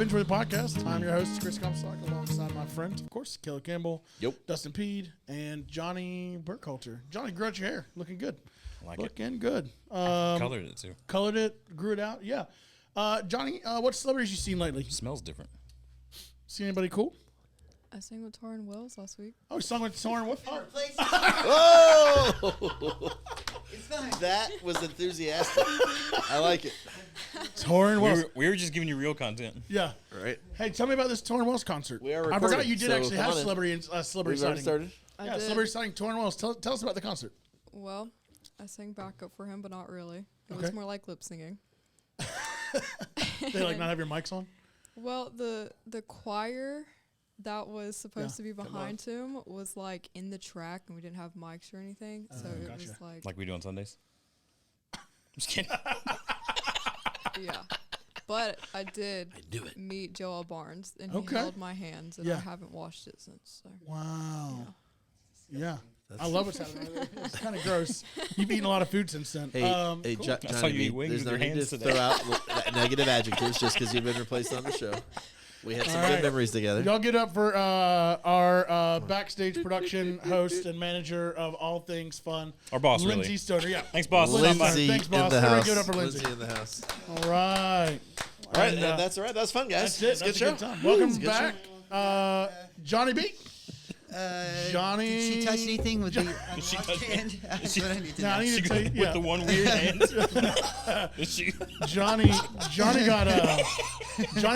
Bingeworthy podcast. I'm your host, Chris Comstock, alongside my friend, of course, Kelly Campbell, Dustin Peed, and Johnny Burkhalter. Johnny, grew out your hair. Looking good. Looking good. Colored it, too. Colored it, grew it out. Yeah. Johnny, what celebrities you seen lately? Smells different. See anybody cool? I sang with Torrin Wills last week. Oh, you sung with Torrin Wills? Whoa! That was enthusiastic. I like it. Torrin Wills. We were just giving you real content. Yeah. Right. Hey, tell me about this Torrin Wills concert. We are I recording, forgot you did so actually come have on in. celebrity We've sighting. already started? Yeah, I did. celebrity sighting Torrin Wills. Tell us about the concert. Well, I sang backup for him, but not really. It Okay. was more like lip singing. They not have your mics on? Well, the choir that was supposed to be behind him was like in the track, and we didn't have mics or anything, so it gotcha. was like Like we do on Sundays. Just kidding. yeah. But I did do it. meet Joel Barnes, and Okay. he held my hands, and Yeah. I haven't washed it since. So. Wow. Yeah. I love what's happening. It's kind of gross. You've eaten a lot of food since then. Hey, Cool. I saw Johnny, you eat wings there's with no your need to hands today. throw out negative adjectives just because you've been replaced on the show. We had some All good right. memories together. Y'all get up for our backstage production host and manager of all things fun. Our boss, Lindsay really. Stoner. Yeah. Thanks, boss. Lindsay. Stop by. Lindsay Thanks, in boss. the Everybody house. give it up for Lindsay. in the house. All right. All right, And, and that's all right. That was fun, guys. That's it. It's That's a a good show. time. Welcome It's a good back, Johnny B. Johnny. Did she touch anything with the She unwashed touched- hand? That's she- what I need to Now, I know. need to She tell you, with yeah. the one weird hand. Is she? Johnny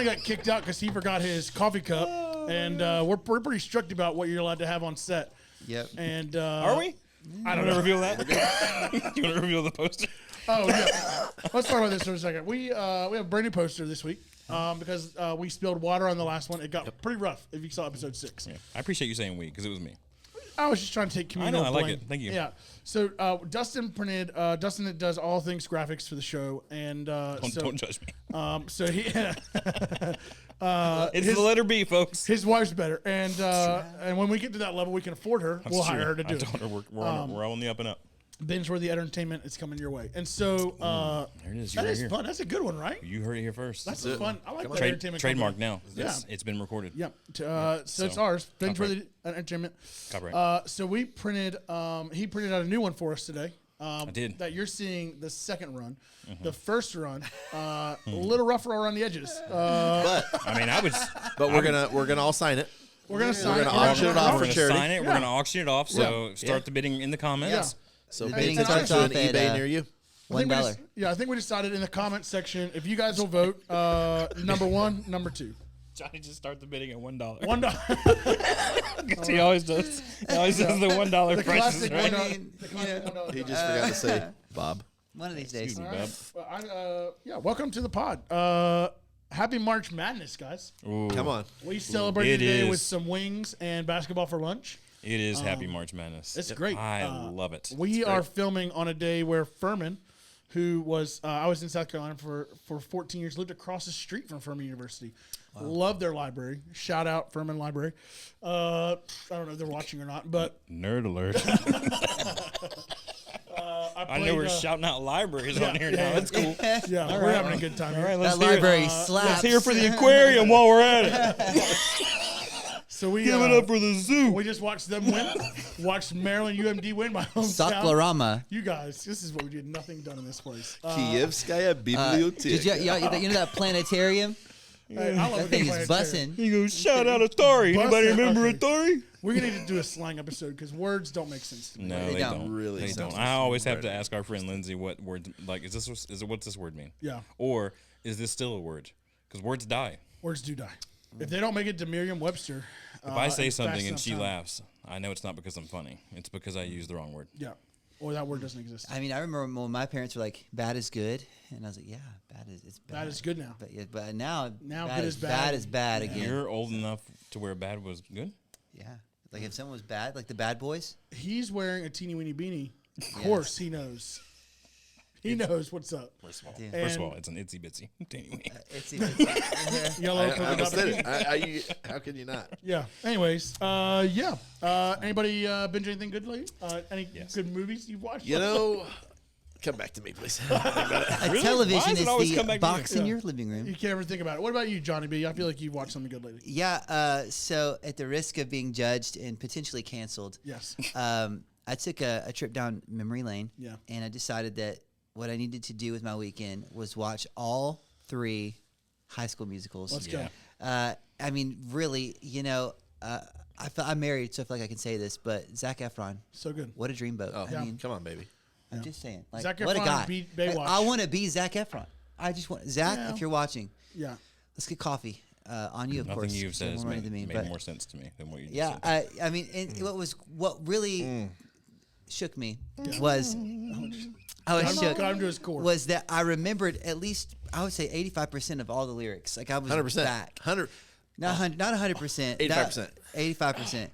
got kicked out because he forgot his coffee cup, and we're pretty strict about what you're allowed to have on set. Yep. And Are we? I don't You know. want to reveal that? You want to reveal the poster? Oh yeah. Let's talk about this for a second. We have a brand new poster this week because we spilled water on the last one. It got pretty rough. If you saw episode 6, Yeah. I appreciate you saying we, because it was me. I was just trying to take communal I like blame. it. Thank you. Yeah. So Dustin printed. Dustin that does all things graphics for the show, and Don't judge me. so he. It's the letter B, folks. His wife's better, and when we get to that level, we can afford her. We'll That's hire true. her to do I told it. her we're on the up and up. Bingeworthy Entertainment is coming your way, and so There it is. that You're right is here. fun. That's a good one, right? You heard it here first. That's it. fun. I like that Trade, entertainment. trademark company. now. It's been recorded. Yeah. So it's ours. Bingeworthy Entertainment. Copyright. So we printed. He printed out a new one for us today. I did. That you're seeing the second run. The first run, a little rougher around the edges. But I mean, I was. we're gonna all sign it. We're gonna sign. gonna auction it off We're for gonna charity. sign it. Yeah. We're gonna auction it off. So Yeah. start the bidding in the comments. Yeah. So The pay bidding attention starts to an off at, eBay near you. I think we $1. just- I think we decided in the comment section if you guys will vote number 1, number 2. Johnny just start the bidding at $1. $1. He always does. He always does the $1 The prices, classic right? I mean, $1. He just forgot to say Bob. one of these days. Excuse me, Bob. Well, welcome to the pod. Happy March Madness, guys. Ooh, Uh, It We celebrated It today with is. some wings and basketball for lunch. is Happy March Madness. It's great. I love it. We are filming on a day where Furman, who was I was in South Carolina for 14 years, lived across the street from Furman University. Love their library. Shout out Furman Library. I don't know if they're watching or not, but Nerd alert. I know played, we're shouting out libraries on here now. yeah. That's cool. yeah, we're right. having a good time. All here. right, let's That hear library it. slaps. Let's hear for the aquarium while we're at it. So we Give it up for the zoo. we just watched them win. Watched Maryland UMD win my hometown. Saklarama. You guys, this is what we did. Nothing done in this place. Kievskaya Biblioteka. Did you know that planetarium? Hey, I love That a thing good is planetarium. bussin'. He goes, shout out Atari. Anybody Bussin', remember okay. Atari? We're gonna need to do a slang episode because words don't make sense to me. No, They they don't. don't. Really they sounds don't. I always have to right. ask our friend Lindsay what word, like, is it what's this word mean? Yeah, Or is this still a word? Because words die. words do die. If they don't make it to Merriam-Webster, If I say it's fast something and enough she time. laughs, I know it's not because I'm funny. It's because I used the wrong word. Yeah, or that word doesn't exist. I mean, I remember when my parents were like, "Bad is good," and I was like, "Yeah, it's bad." Bad is good now. But now Now bad good is is bad. bad is bad again. You're old enough to where bad was good? Yeah, like if someone was bad, like the Bad Boys. He's wearing a teeny weeny beanie. Of course, he knows. He knows what's up. First of all, Yeah. first of And- all, it's an itsy bitsy. Anyway. Yellow I polka dot almost said bikini. it. How can you not? Yeah. Anyways, Anybody binge anything good lately? Any Yes. good movies you've watched? You know, Come back to me, please. A Really? Why television does it always is come the back to you? box in your living You room. can't ever think about it. What about you, Johnny B? I feel like you've watched something good lately. Yeah. So at the risk of being judged and potentially canceled, Yes. I took a trip down memory lane. Yeah. And I decided that what I needed to do with my weekend was watch all 3 High School Musicals. Let's Yeah. go. I mean, really, I'm married, so I feel like I can say this, but Zac Efron, So good. what a dreamboat. Oh, I mean, come on, baby. I'm just saying. Like, Zac what a Efron guy. beat Like, Baywatch. I want to be Zac Efron. I just want, Zach, Yeah. if you're watching, Yeah. let's get coffee on you, of Nothing course. you've said More has money made, than me, made but more sense to me than what you just yeah, said. I mean, and what really shook me was I was shook Got him to his core. was that I remembered at least I would say 85% of all the lyrics. Like I was 100%. back. 100. Not 100%. 85%. 85%.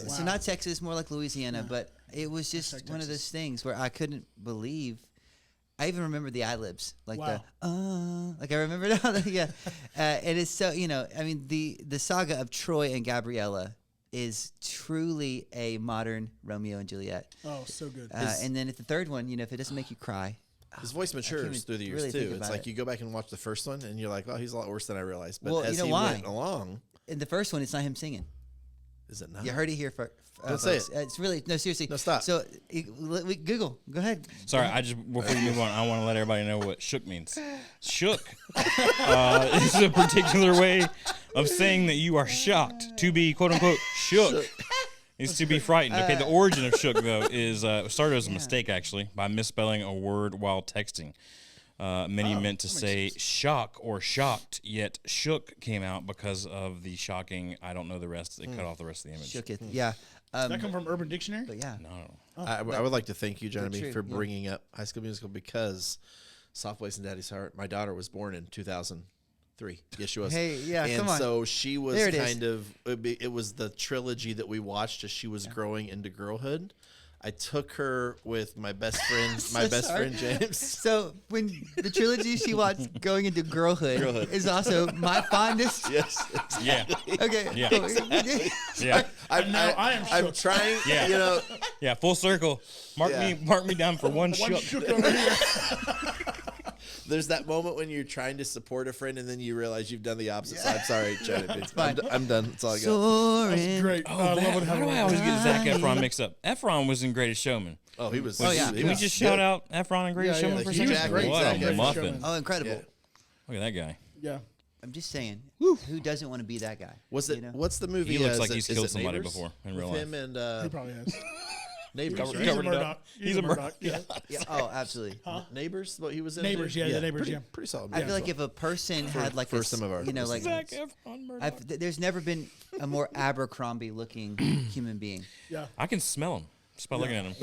So not Texas, more like Louisiana. But it was just Hashtag one of Texas. those things where I couldn't believe. I even remember the ad-libs, like Wow. like I remember now. Yeah, and it's so I mean the saga of Troy and Gabriella is truly a modern Romeo and Juliet. Oh, so good. And then at the third one, if it doesn't make you cry, His voice matures even through the years really think too. It's about like it. you go back and watch the first one, and you're like, "Oh, he's a lot worse than I realized." But Well, as you know he why? went along, in the first one, it's not him singing. is it not? You heard it here first. Don't say it. It's really no, seriously. No, stop. So Google. Go ahead. Sorry, before you move on, I want to let everybody know what shook means. Shook is a particular way of saying that you are shocked. To be quote unquote shook is to be frightened. Okay, the origin of shook though is started as a mistake actually by misspelling a word while texting. Many meant to say shock or shocked, yet shook came out because of the shocking. I don't know the rest. It cut off the rest of the image. Shook it. Yeah. Does that come from Urban Dictionary? But yeah. No. I would like to thank you, Jeremy, true, for yeah. bringing up High School Musical because Soft Place in Daddy's Heart. My daughter was born in 2003. Yes, she was. Hey, yeah, and come on. so she was There it is. kind of. It was the trilogy that we watched as she was growing into girlhood. I took her with my best friend, sorry. James. So when the trilogy she watched going into girlhood is also my fondest. Yes. Yeah. Okay. Yeah. cool. Yeah. I am I'm shook. trying. Yeah. Yeah. Full circle. Mark Yeah. me down for one One shook. shook over here. There's that moment when you're trying to support a friend and then you realize you've done the opposite. So I'm sorry, Jeremy. fine. I'm done. That's all I got. That's Soaring. great. Oh, I love that, it. why do I always get Zac Efron mixed up? Efron was in Greatest Showman. Oh, he was. Oh, yeah. Can we just shout out Efron and Greatest Yeah, Showman yeah. for a He second? was great. What Zac a Efron. muffin. Oh, incredible. Yeah. Look at that guy. Yeah. I'm just saying. Who doesn't want to be that guy? Was it? You know? What's the movie? He looks is like it- he's is killed it somebody Neighbors? before in With real life. him and He probably has. Neighbors. Covered- He's a covered it Murdoch. up. He's a Murdoch. Yeah. Yeah. Oh, absolutely. Neighbors. What he was in? Neighbors, yeah, the Neighbors, pretty, yeah. Pretty solid. I feel like if a person had like for a, some of our like Zac Efron Murdoch. there's never been a more Abercrombie looking human being. Yeah. I can smell him just by looking at him.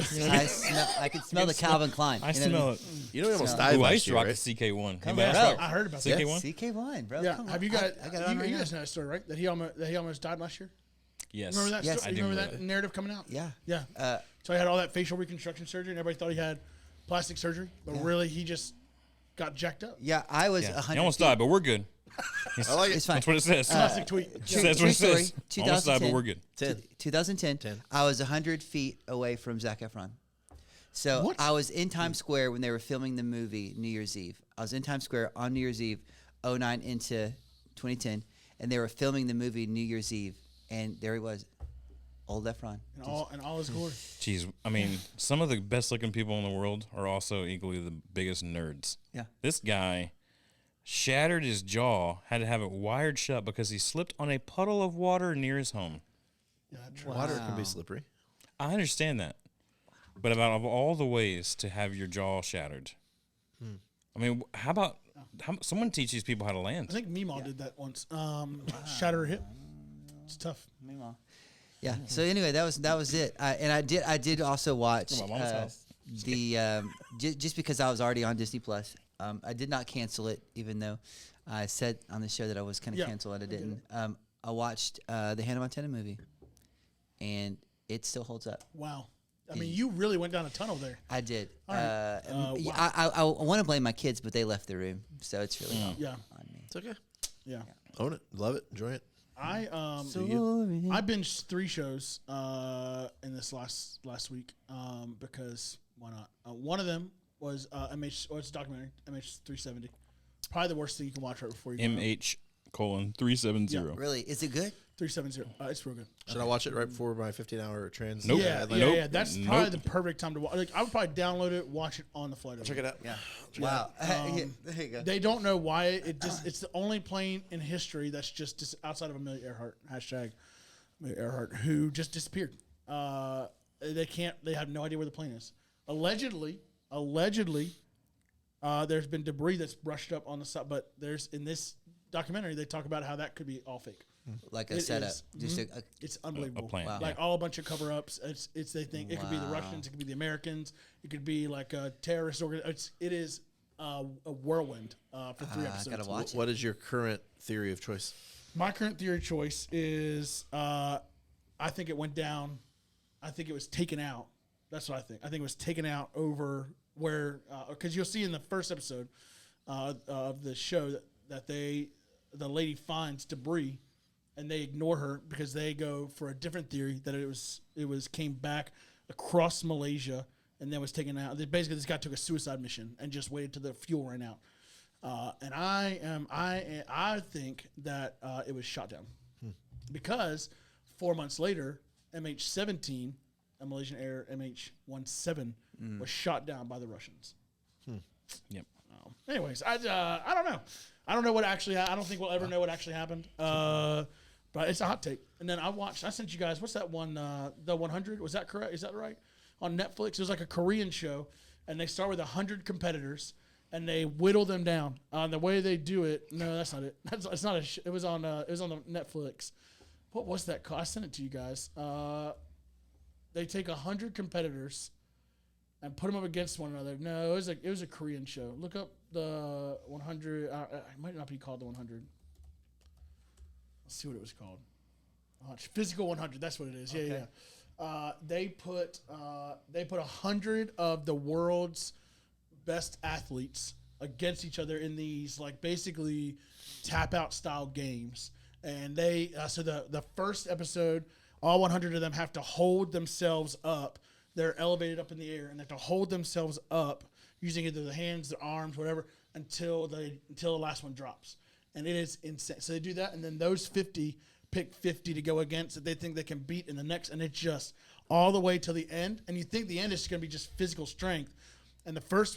I can smell the Calvin Klein. I You know what smell it. you know he almost So- died Ooh, I last used to year, rock right? the CK1. Come Anybody on. else rock I heard about that. CK1? CK1, bro. Yeah. Come Have on. you got? I got it on right you now. guys know that story, right? That he almost died last year. Yes. Remember that? Yes, story? I do You remember remember that narrative coming out? Yeah. Yeah. So he had all that facial reconstruction surgery, and everybody thought he had plastic surgery, but really he just got jacked up. Yeah, I was Yeah. 100. He almost died, but we're good. I like it. It's fine. That's what it says. Classic tweet. It says what True it says. story. Almost died, but 2010. we're good. 2010. 10. I was 100 feet away from Zac Efron. So What? I was in Times Square when they were filming the movie New Year's Eve. I was in Times Square on New Year's Eve, 09 into 2010, and they were filming the movie New Year's Eve, and there he was, old Efron. And all his glory. Jeez, I mean, some of the best looking people in the world are also equally the biggest nerds. Yeah. This guy shattered his jaw, had to have it wired shut because he slipped on a puddle of water near his home. Yeah, true. Water can be slippery. I understand that. But of all the ways to have your jaw shattered, I mean, how about someone teach these people how to I land? think Meemaw did that once. Shatter her hip. It's tough. Yeah. So anyway, that was it. And I did also watch my mom's house. the just because I was already on Disney Plus. I did not cancel it, even though I said on the show that I was going to Yeah, cancel it. I I get didn't. I watched the Hannah Montana movie, and it still holds up. Wow. I mean, you really went down a tunnel there. I did. All right. Yeah, I want to blame my kids, but they left the room, so it's really Yeah. on me. It's okay. Yeah. Own it. Love it. Enjoy it. I Soaring. I binged 3 shows in this last week because why not? One of them was MH. Or it's a documentary, MH370. Probably the worst thing you can watch right before you go home. MH:370. Really? Is it good? 370. It's real good. Should I watch it right before my 15-hour trans? Nope. Yeah, Nope. yeah. That's probably Nope. the perfect time to watch. Like, I would probably download it, watch it on the flight. Check it out. Yeah. Wow. Yeah, there you go. They don't know why it's the only plane in history that's just outside of Amelia Earhart, hashtag Amelia Earhart, who just disappeared. They have no idea where the plane is. Allegedly, there's been debris that's brushed up on the side, but in this documentary, they talk about how that could be all fake. Like a It setup. is. Just It's unbelievable. plan, Wow. Like all a bunch of cover-ups. It's they think it could be the Wow. Russians, it could be the Americans, it could be like a terrorist organization. It is a whirlwind for 3 I episodes. gotta watch it. What is your current theory of choice? My current theory of choice is I think it went down. I think it was taken out. That's what I think. I think it was taken out over where because you'll see in the first episode of the show that the lady finds debris and they ignore her because they go for a different theory that it was came back across Malaysia and then was taken out. Basically, this guy took a suicide mission and just waited till the fuel ran out. And I think that it was shot down because 4 months later, MH17, a Malaysian Air MH17, was shot down by the Russians. Yep. Anyways, I don't know. I don't know what actually. I don't think we'll ever know what actually happened. But it's a hot take. And then I sent you guys. What's that one? The 100. Was that correct? Is that right? On Netflix, it was like a Korean show, and they start with 100 competitors, and they whittle them down. The way they do it. No, that's not it. It's not a. It was on the Netflix. What was that called? I sent it to you guys. They take 100 competitors and put them up against one another. No, it was a Korean show. Look up the 100. It might not be called the 100. Let's see what it was called. Physical 100. That's what it is. Okay. Yeah. They put 100 of the world's best athletes against each other in these like basically tap out style games. And they so the first episode, all 100 of them have to hold themselves up. They're elevated up in the air and they have to hold themselves up using either the hands, the arms, whatever, until the last one drops. And it is insane. So they do that, and then those 50 pick 50 to go against that they think they can beat in the next, and it's just all the way till the end. And you think the end is going to be just physical strength. And the first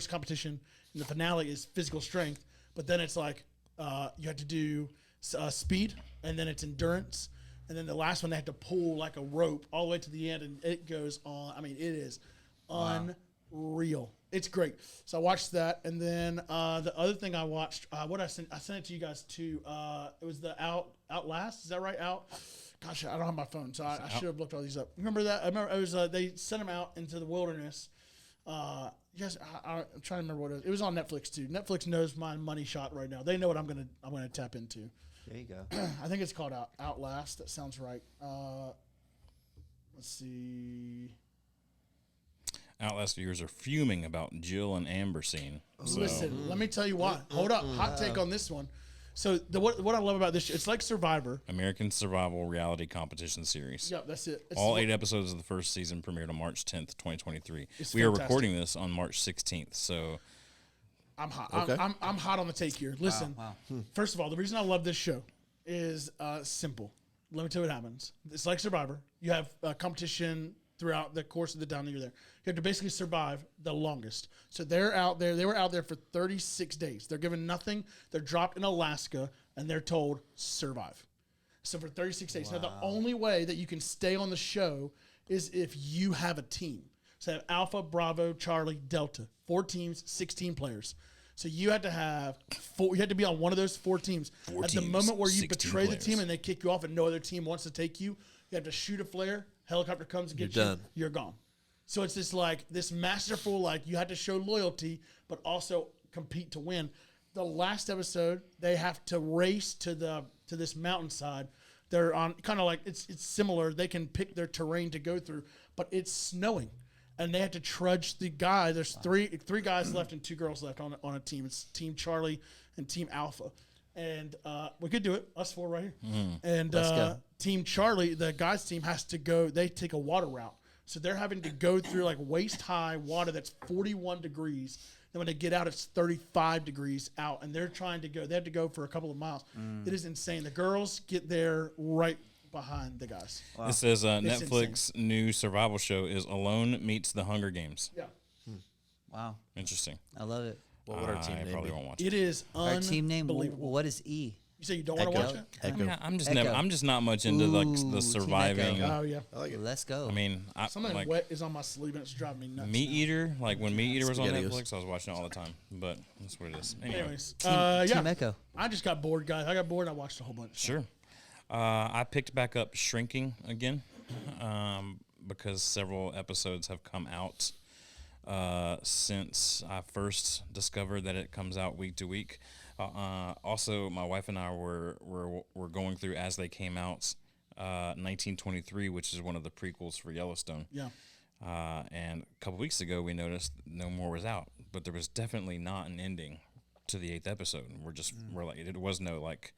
competition in the finale is physical strength, but then it's like you have to do speed, and then it's endurance. And then the last one, they have to pull like a rope all the way to the end, and it goes on. I mean, it is unreal. It's great. So I watched that, and then the other thing I watched, I sent it to you guys too. It was the Outlast. Is that right? Gosh, I don't have my phone, so I should have looked all these up. Remember that? I remember it was they sent them out into the wilderness. I'm trying to remember what it was. It was on Netflix too. Netflix knows my money shot right now. They know what I'm gonna tap into. There you go. I think it's called Outlast. That sounds right. Let's see. Outlast viewers are fuming about Jill and Amber scene. So, Listen, let me tell you why. Hold up. Hot take on this one. So what I love about this, it's like Survivor. American Survival Reality Competition Series. Yep, that's it. It's All 8 episodes of the first season premiered on March 10th, 2023. It's We are fantastic. recording this on March 16th, so I'm hot. Okay. I'm hot on the take here. Listen, Wow. first of all, the reason I love this show is simple. Let me tell you what happens. It's like Survivor. You have competition throughout the course of the time that you're there. You have to basically survive the longest. So they're out there. They were out there for 36 days. They're given nothing. They're dropped in Alaska, and they're told survive. So for 36 days. Now, the only way that you can stay on the show is if you have a team. So they have Alpha, Bravo, Charlie, Delta. 4 teams, 16 players. So you had to have 4. You had to be on one of those 4 teams. 4 At the teams, moment where you 16 betray the team players. and they kick you off and no other team wants to take you, you have to shoot a flare. Helicopter comes and gets You're you. done. You're gone. So it's this masterful, like you had to show loyalty, but also compete to win. The last episode, they have to race to this mountainside. They're on kind of like it's similar. They can pick their terrain to go through, but it's snowing, and they have to trudge the guy. There's three guys left and 2 girls left on a team. It's Team Charlie and Team Alpha, and we could do it. Us 4 right here, and Let's go. Team Charlie, the guys' team has to go. They take a water route So they're having to go through like waist high water that's 41 degrees. Then when they get out, it's 35 degrees out, and they're trying to go. They have to go for a couple of miles. It is insane. The girls get there right behind the guys. It says It's Netflix new survival show is Alone meets the Hunger Games. Yeah, Wow. Interesting. I love it. What would our team I name probably be? won't watch it. it is Our team name, unbelievable. what is E? You say you don't want to Echo. watch it? Echo. I'm just not much into like Ooh, the Team surviving. Echo. Oh yeah. I like it. Let's go. I mean, Something like wet is on my sleeve and it's driving me nuts. Meat now. Eater. Like when Meat Eater was on SpaghettiOs. Netflix, I was watching it all the time. But that's what it is. Anyway, Anyways, Team yeah. Echo. I just got bored, guys. I got bored. And I watched a whole bunch. sure. I picked back up Shrinking again because several episodes have come out since I first discovered that it comes out week to week. Also, my wife and I were going through as they came out 1923, which is one of the prequels for Yellowstone. Yeah. And a couple weeks ago, we noticed no more was out, but there was definitely not an ending to the 8th episode. And we're like, it was no like,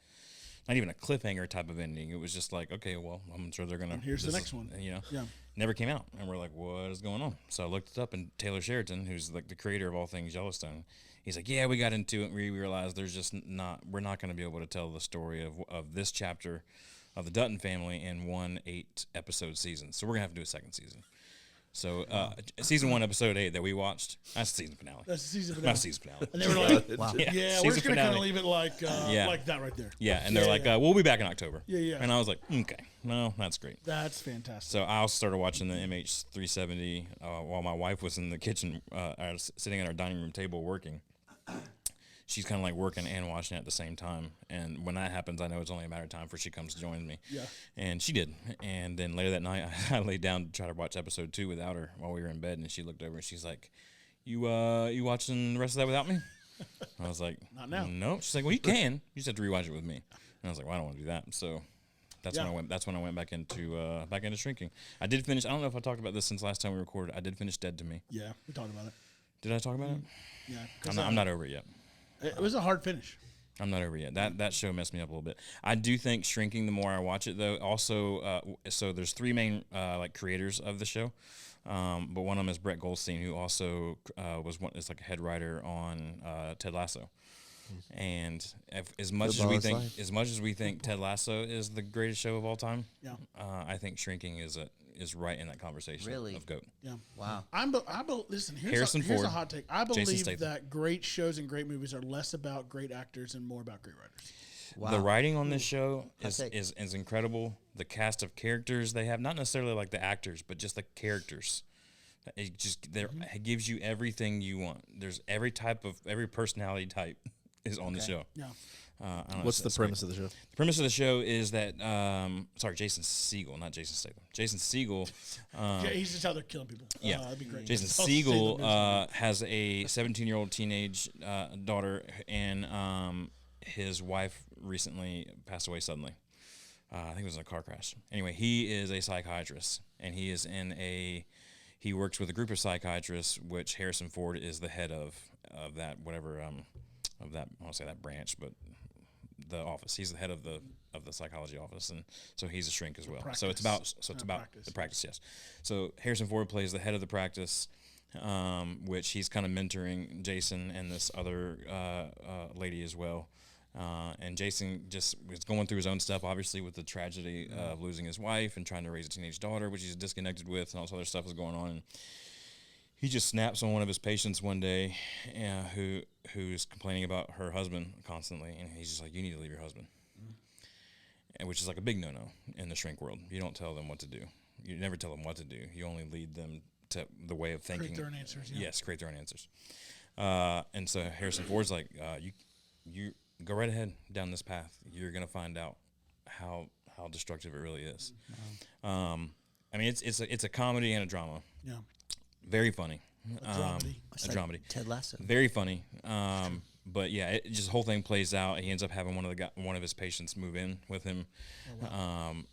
not even a cliffhanger type of ending. It was just like, okay, well, I'm sure they're gonna. And here's the this next is- one. You know, Yeah. never came out, and we're like, what is going on? So I looked it up, and Taylor Sheridan, who's like the creator of all things Yellowstone, he's like, yeah, we got into it, and we realized we're not going to be able to tell the story of this chapter of the Dutton family in one 8-episode season. So we're gonna have to do a second season. So season 1, episode 8 that we watched, that's the season finale. That's the season finale. Not season finale. And they were like, Wow. yeah, season we're just going to kind of finale. leave it like Yeah. like that right there. Yeah, and they're like, we'll be back in October. Yeah, yeah. And I was like, okay, no, that's great. That's fantastic. So I also started watching the MH370 while my wife was in the kitchen, sitting at our dining room table working. She's kind of like working and watching it at the same time. And when that happens, I know it's only a matter of time before she comes to join me. Yeah. And she did. And then later that night, I laid down to try to watch episode 2 without her while we were in bed. And she looked over and she's like, you watching the rest of that without me? I was like, Not now. No. She's like, well, you can. You just have to rewatch it with me. And I was like, well, I don't want to do that. So that's Yeah. when I went back into Shrinking. I did finish. I don't know if I talked about this since last time we recorded. I did finish Dead to Me. Yeah, we talked about it. Did I talk about it? Yeah. 'cause, I'm not over it yet. It was a hard finish. I'm not over yet. That show messed me up a little bit. I do think Shrinking, the more I watch it, though. Also, so there's 3 main like creators of the show, but one of them is Brett Goldstein, who also is like a head writer on Ted Lasso. And as much as we think Ted Lasso is the greatest show of all time, Yeah. I think Shrinking is right in that conversation Really? of GOAT. Yeah. Wow. Listen, Harrison here's a Ford, hot take. I Jason believe Statham. that great shows and great movies are less about great actors and more about great writers. Wow. The writing on this show Hot is, take. is incredible. The cast of characters they have, not necessarily like the actors, but just the characters. It gives you everything you want. There's every personality type is on the show. Yeah. I don't know, What's the it's great. premise of the show? The premise of the show is that Jason Segel, not Jason Statham. Jason Segel. Yeah, he's just out there killing people. Yeah. That'd be great. Jason I'll say the news. Segel has a 17-year-old teenage daughter, and his wife recently passed away suddenly. I think it was in a car crash. Anyway, he is a psychiatrist, and he works with a group of psychiatrists, which Harrison Ford is the head of that whatever of that I won't say that branch, but the office. He's the head of the psychology office, and so he's a shrink as well. So it's about Practice. the practice, yes. So Harrison Ford plays the head of the practice, which he's kind of mentoring Jason and this other lady as well. And Jason just was going through his own stuff, obviously, with the tragedy of losing his wife and trying to raise a teenage daughter, which he's disconnected with, and all this other stuff is going on. And he just snaps on one of his patients one day, who's complaining about her husband constantly, and he's just like, "You need to leave your husband," and which is like a big no-no in the shrink world. You don't tell them what to do. You never tell them what to do. You only lead them to the way of thinking. Create their own answers. Yeah. Yes, create their own answers. And so Harrison Ford's like, you go right ahead down this path. You're gonna find out how destructive it really is. I mean, it's a comedy and a drama. Yeah. Very funny. A dramedy. A dramedy. Ted Lasso. Very funny. But yeah, just the whole thing plays out. He ends up having one of his patients move in with him,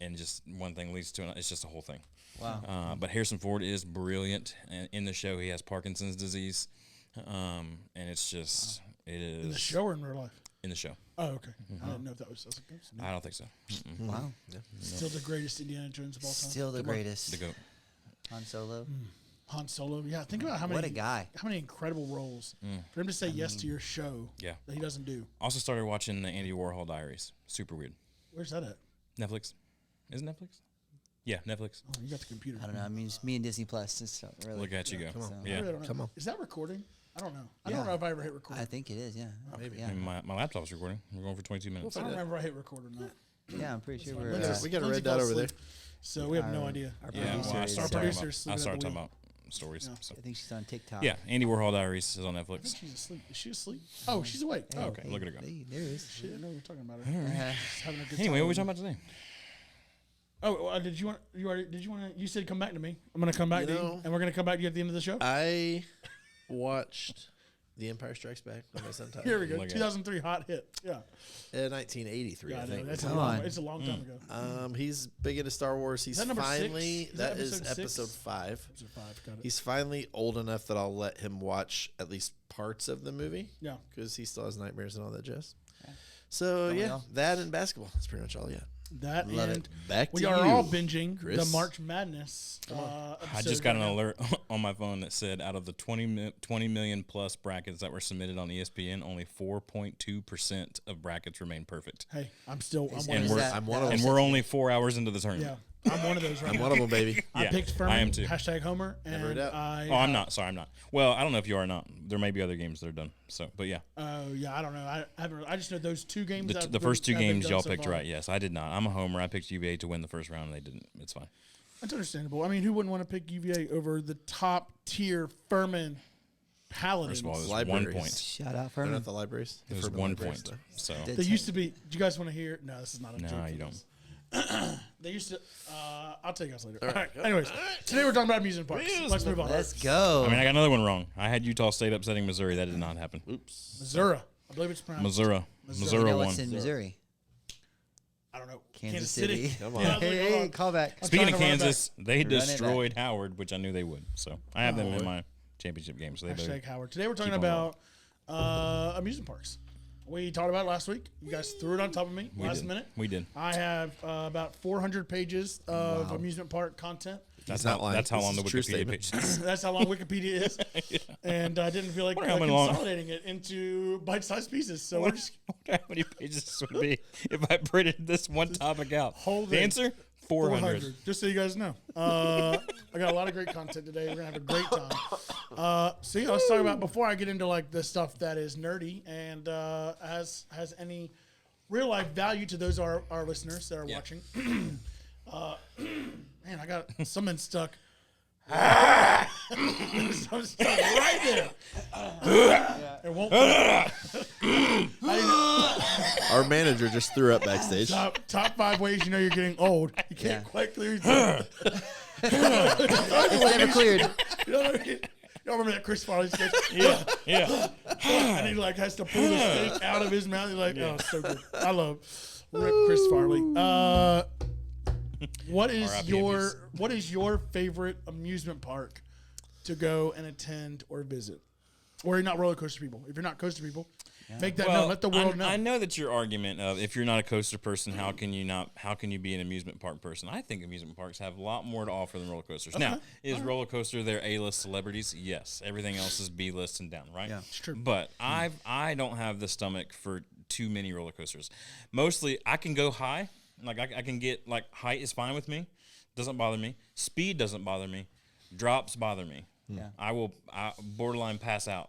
and just one thing leads to another. It's just a whole thing. Wow. But Harrison Ford is brilliant in the show. He has Parkinson's disease, and it's just it is In the show or in real life? in the show. Oh, okay. I didn't know if that was. I don't think so. Wow. Still the greatest Indiana Jones of all time. Still the greatest. The goat. Han Solo. Han Solo. Yeah, think about how What a guy. How many incredible roles for him to say yes to your show. Yeah. That he doesn't do. Also started watching the Andy Warhol Diaries. Super weird. Where's that at? Netflix. Is it Netflix? Yeah, Netflix. Oh, you got the computer. I don't know. I mean, it's me and Disney Plus. It's not really. Look at you go. Come on. So- I Yeah. really don't know. Come on. Is that recording? I don't know. I Yeah. don't know if I ever hit record. I think it is. Yeah. Maybe. Yeah. I mean, my laptop's recording. We're going for 22 minutes. I don't remember if I hit record or not. Yeah. I'm pretty sure fine. we're. Lindsay- We got a Lindsay red dot fell over there. asleep, so we have no Our- idea. Our Yeah, producer well, I is, started Our talking producer's about, sleeping at the talking wheel. about stories. Yeah. So. I think she's on TikTok. Yeah, Andy Warhol Diaries is on I Netflix. think she's asleep. Is she asleep? Oh, she's awake. Oh, okay. Look at her go. Hey, there it is. Shit, I know we were talking about her. Uh, Just having a good Anyway, time. what are we talking about today? Oh, did you want? You already? Did you want to? You said come back to me. I'm gonna come back You to you, know- and we're gonna come back to you at the end of the show. I watched The Empire Strikes Back with my son Tyler Here we go. Look at it. 2003 hot hit. Yeah. in 1983, Yeah, I I know. think. That's Come on. it's a long time ago. He's big into Star Wars. He's that number finally 6? Is that that is episode 6? episode 5. Episode 5. Got it. He's finally old enough that I'll let him watch at least parts of the movie Yeah. because he still has nightmares and all that jazz. So Don't we yeah, all? that and basketball. That's pretty much all yet. That Love and Back we to are you, all binging the Chris. March Madness. I episode just got an right now. alert on my phone that said out of the 20 million plus brackets that were submitted on ESPN, only 4.2% of brackets remain perfect. Hey, I'm still. I'm Is one And of we're- those. I'm one of And them. we're only 4 hours into the Yeah, tournament. I'm one of those right I'm now. one of them, baby. I Yeah, picked Furman. I am too. Hashtag Homer. And Never a doubt. Oh, I'm not. Sorry, I'm not. Well, I don't know if you are or not. There may be other games that are done. So, but yeah, Oh yeah, I don't know. I haven't. I just know those two games. the, that the first two have been games done y'all so picked far. right. Yes, I did not. I'm a homer. I picked UVA to win the first round, and they didn't. It's fine. That's understandable. I mean, who wouldn't want to pick UVA over the top tier Furman Paladins? First of all, it was Libraries. 1 point. Shout out They're Furman. not the libraries. It was Furman 1 libraries, point. though. So Did- They used to be. Do you guys want to hear? No, this is not a joke. no, for you don't. this. They used to. I'll tell you guys later. All right. Anyways, today we're talking about amusement parks. Let's move on. Let's go. I mean, I got another one wrong. I had Utah State upsetting Missouri. That did not happen. Oops. Missouri. I believe it's pronounced. Missouri. you Missouri know won. what's in Missouri? I don't know. Kansas City. Come on. Yeah, I was like, hold Hey, on. call back. I'm Speaking trying of to run it back. Kansas, they it back. destroyed Howard, which I knew they would. So I have them in my championship game. So they better. Hashtag Howard. Today we're talking keep on about amusement parks. We talked about it last week. You guys threw it on top of me last did. minute. We did. I have about 400 pages of amusement park content. That's not how, lying. that's how This long the is a true Wikipedia page statement. is. That's how long Wikipedia is. And I didn't feel like Wonder how many long- consolidating it into bite-sized pieces. So we're just How many pages this would be if I printed this one topic out? Hold The it. answer? 400. Just so you guys know. I got a lot of great content today. We're going to have a great time. So yeah, let's talk about, before I get into like the stuff that is nerdy and has any real life value to those our listeners that are Yeah. watching. Man, I got something stuck. Something stuck right there. It won't. Our manager just threw up backstage. Top 5 ways you know you're getting old. You can't Yeah. quite clear your throat. It's never cleared. You know what I mean? Y'all remember that Chris Farley sketch? Yeah. And he like has to pull the steak out of his mouth. He's like, oh, it's so good. I love Rip Chris Farley. What is your favorite amusement park to go and attend or visit? Or you're not roller coaster people. If you're not coaster people, make that known. Let the world know. I know that your argument of if you're not a coaster person, how can you be an amusement park person? I think amusement parks have a lot more to offer than roller coasters. Now, is roller coaster their A-list celebrities? Yes. Everything else is B-list and down, right? Yeah. It's true. But I don't have the stomach for too many roller coasters. Mostly, I can go high. Like I can get like height is fine with me. Doesn't bother me. Speed doesn't bother me. Drops bother me. Yeah. I borderline pass out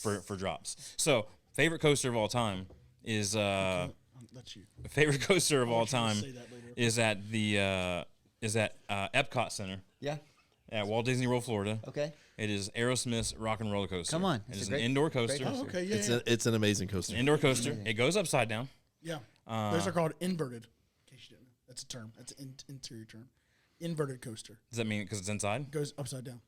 for drops. So favorite coaster of all time is That's you. favorite coaster of all you to time say that later. is at Epcot Center Yeah. at Walt Disney World, Florida. Okay. It is Aerosmith's Rock and Roller Coaster. Come on. It It's is a an great- indoor great coaster. coaster. Oh, okay, yeah, It's an amazing coaster. Indoor coaster. It goes upside down. yeah. Those are called inverted. In case you didn't know, that's a term. That's an interior term. Inverted coaster Does that mean because it's inside? goes upside down.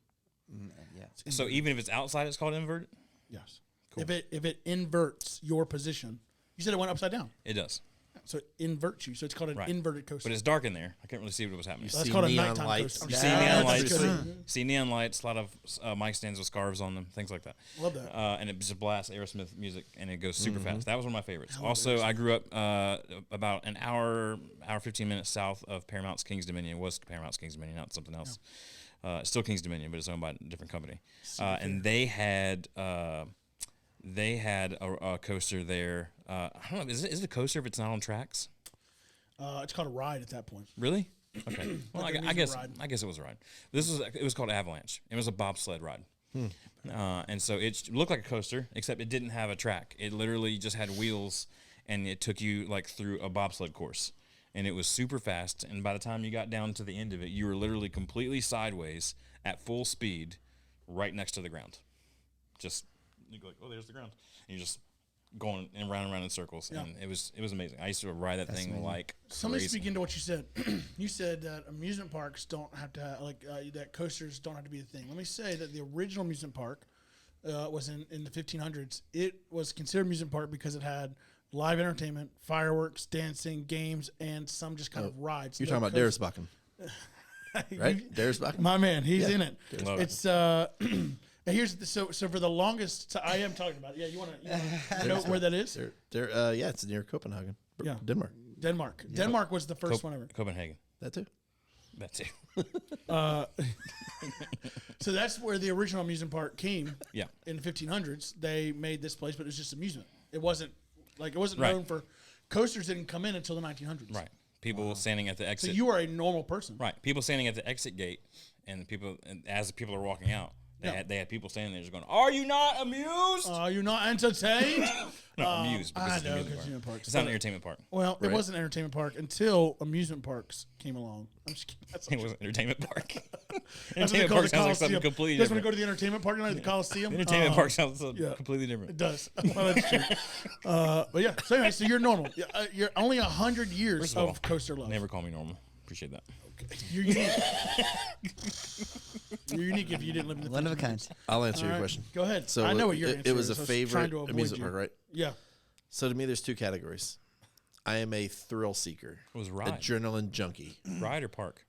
Yeah. So even if it's outside, it's called inverted. Yes. If it inverts your position, you said it went upside down, It does, so it inverts you. So it's called an Right. inverted coaster. but it's dark in there. I can't really see what was happening. That's See called a neon nighttime lights. coaster. You I'm see just- neon that's lights, good. see neon lights, a lot of mic stands with scarves on them, things like that. Love that. And it just blasts Aerosmith music, and it goes super fast. That was one of my favorites. Also, I grew up about an hour 15 minutes south of Paramount's King's Dominion. It was Paramount's King's Dominion, not something else. Still King's Dominion, but it's owned by a different company. And they had a coaster there. I don't know. Is it a coaster if it's not on tracks? It's called a ride at that point. Really? Okay. Well, Like an I guess amusement ride. I guess it was a ride. It was called Avalanche. It was a bobsled ride. And so it looked like a coaster, except it didn't have a track. It literally just had wheels, and it took you like through a bobsled course. And it was super fast. And by the time you got down to the end of it, you were literally completely sideways at full speed, right next to the ground. Just you go like, oh, there's the ground. And you're just going and round in circles, and it was amazing. I used to ride that thing like So let me crazy. speak into what you said. You said that amusement parks don't have to have, that coasters don't have to be a thing. Let me say that the original amusement park was in the 1500s. It was considered amusement park because it had live entertainment, fireworks, dancing, games, and some just kind of rides. You're No talking about coasters. Dersbakken, right? Dersbakken. My man, he's in it. Love it. It's and here's so for the longest. I am talking about it. Yeah, you want to know where that is? Yeah, it's near Copenhagen. Yeah. Denmark. Denmark. Denmark was the first one ever. Copenhagen. That too. That's it. So that's where the original amusement park came. Yeah. In the 1500s, they made this place, but it was just amusement. It wasn't Right. known for coasters. Didn't come in until the 1900s. Right. People standing at the So exit. you are a normal person. Right. People standing at the exit gate, and as the people are walking out, they had people standing there just going, "Are you not amused?" Are you not entertained? No, amused because I it's an know, amusement because park. park. It's not an entertainment park. Well, it Right. wasn't an entertainment park until amusement parks came along. I'm just kidding. That's It was an entertainment park. That's what they entertainment call park the sounds like something Coliseum. completely You guys want to different. go to the entertainment park tonight, the Coliseum? The entertainment park sounds yeah. completely It different. does. Well, that's true. But yeah, so anyway, so you're normal. You're only 100 years First of all, of coaster love. Never call me normal. Appreciate that. You're unique. You're unique if you didn't live in the One of a 1500s. kind. I'll answer All your right, question. Go ahead. So I know what your answer it was is. a I was trying favorite to avoid amusement you. park, right? Yeah. So to me, there's two categories. I am a thrill seeker, It was ride. adrenaline junkie. Ride or park?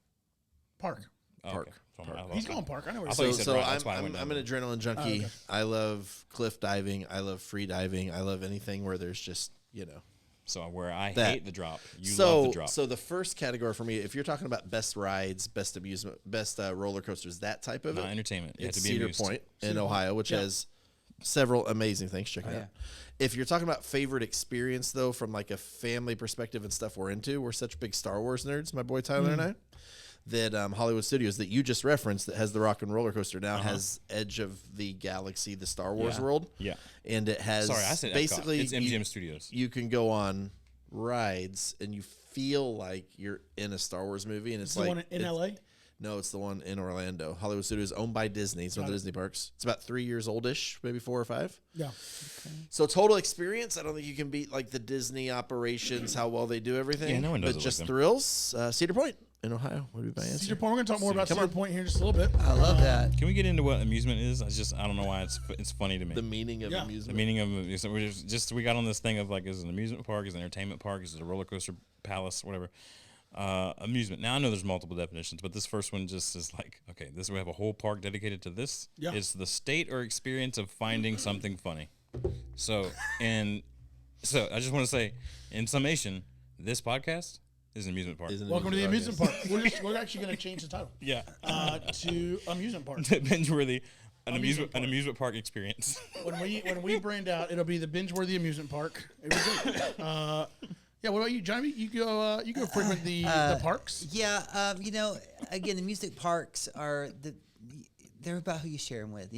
Park. Oh, Park. okay. So I He's thought- going park. I know what I he's thought you saying. said So ride. That's why I I'm went an down there. adrenaline junkie. okay. I love cliff diving. I love free diving. I love anything where there's just So where I That. hate the drop, you love the drop. So the first category for me, if you're talking about best rides, best amusement, best roller coasters, that type of Not it, entertainment. You have it's to be Cedar amused. Point in Ohio, which has several amazing things. Check it out. If you're talking about favorite experience, though, from like a family perspective and stuff we're such big Star Wars nerds, my boy Tyler and I, that Hollywood Studios that you just referenced that has the Rock and Roller Coaster now has Edge of the Galaxy, the Star Wars world. Yeah. And it has Sorry, I said basically Epcot. It's MGM Studios. You can go on rides and you feel like you're in a Star Wars movie, and it's the like one in LA? No, it's the one in Orlando. Hollywood Studios, owned by Disney. It's one of the Disney parks. It's about 3 years oldish, maybe 4 or 5. Yeah. So total experience, I don't think you can beat like the Disney operations, how well they do everything. Yeah, no one does But it like just them. thrills. Cedar Point in Ohio would be my answer. Cedar Point. We're going to talk more about Come Cedar on. Point here in just a little bit. I love that. Can we get into what amusement is? I don't know why it's funny to me. The meaning of Yeah. The amusement. meaning of so we got on this thing of like, is it an amusement park? Is it an entertainment park? Is it a roller coaster palace? Whatever. Amusement. Now I know there's multiple definitions, but this first one just is like, okay, we have a whole park dedicated to this. Yeah. It's the state or experience of finding something funny. So I just want to say, in summation, this podcast is an amusement park. Is an Welcome to the amusement park, park. We're actually going to change the title Yeah. to amusement park. Bingeworthy, an Amusement amusement park experience. When we brand out, it'll be the Bingeworthy amusement park. It was great. Yeah. What about you, Johnny? You go frequent the parks. Yeah, again, the music parks they're about who you share them with,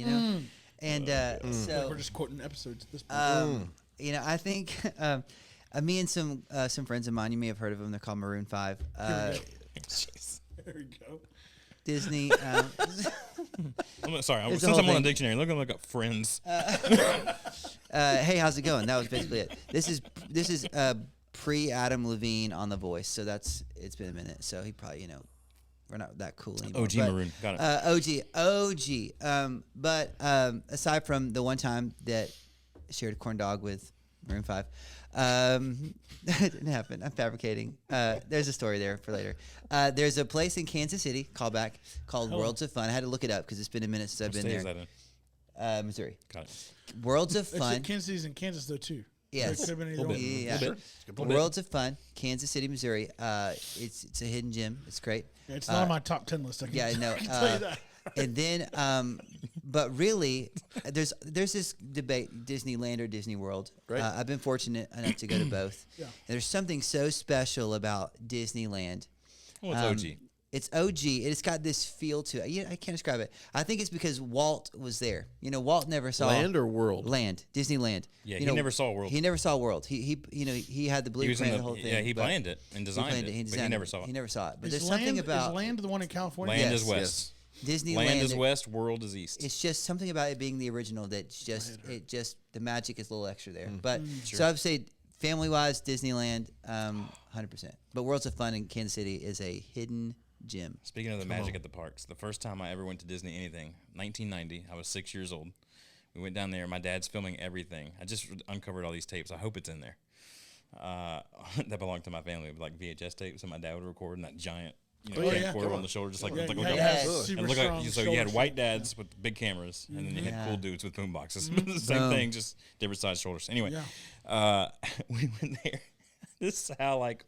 and so We're just quoting episodes at this point. I think me and some friends of mine, you may have heard of them. They're called Maroon 5. Jeez. There we go. Disney. Sorry, It's since a whole I'm on thing. the dictionary, look up friends. Hey, how's it going? That was basically it. This is pre Adam Levine on The Voice, so it's been a minute. So he probably we're not that cool anymore. OG but, Maroon, got it. OG. But aside from the one time that I shared a corn dog with Maroon 5, that didn't happen. I'm fabricating. There's a story there for later. There's a place in Kansas City, callback, called Worlds of Fun. I had to look it up because it's been a minute since I've What been state is there. that in? Missouri. Got it. Worlds of Actually, Fun. Kansas City's in Kansas though too. It Yes. could have been either Little one. bit. Yeah. Little bit. Good Well, point. Worlds of Fun, Kansas City, Missouri. It's a hidden gem. It's great. Yeah, it's not on my top 10 list. I can, Yeah, I know. I can tell you that. And then, but really, there's this debate: Disneyland or Disney World. Right. I've been fortunate enough to go to both. Yeah. And there's something so special about Disneyland. Well, it's OG. It's OG. It's got this feel to it. Yeah, I can't describe it. I think it's because Walt was there. You know, Walt never saw Land or world? Land, Disneyland. Yeah, You he know, never saw World. He never saw World. He had the He was blueprint, in the whole thing. yeah, he but planned it and designed planned it, but he designed never saw it. He never saw it. But Is there's something about Is Land the one in California? Land Yes, is west. Disneyland. Land is west. World is east. It's just something about it being the original that's just the magic is a little extra there. But Sure. so I would say family wise, Disneyland, 100%. But Worlds of Fun in Kansas City is a hidden gem. Speaking of the magic at the parks, the first time I ever went to Disney anything, 1990, I was 6 years old. We went down there. My dad's filming everything. I just uncovered all these tapes. I hope it's in there. That belonged to my family, like VHS tapes, and my dad would record in that giant, camcorder on the shoulder, just like Yeah, look you like had that. super And look strong like, so you had shoulders. white dads with big cameras, and then you had cool dudes with boom boxes. the same Boom. thing, just different size shoulders. Anyway, we went there. This is how like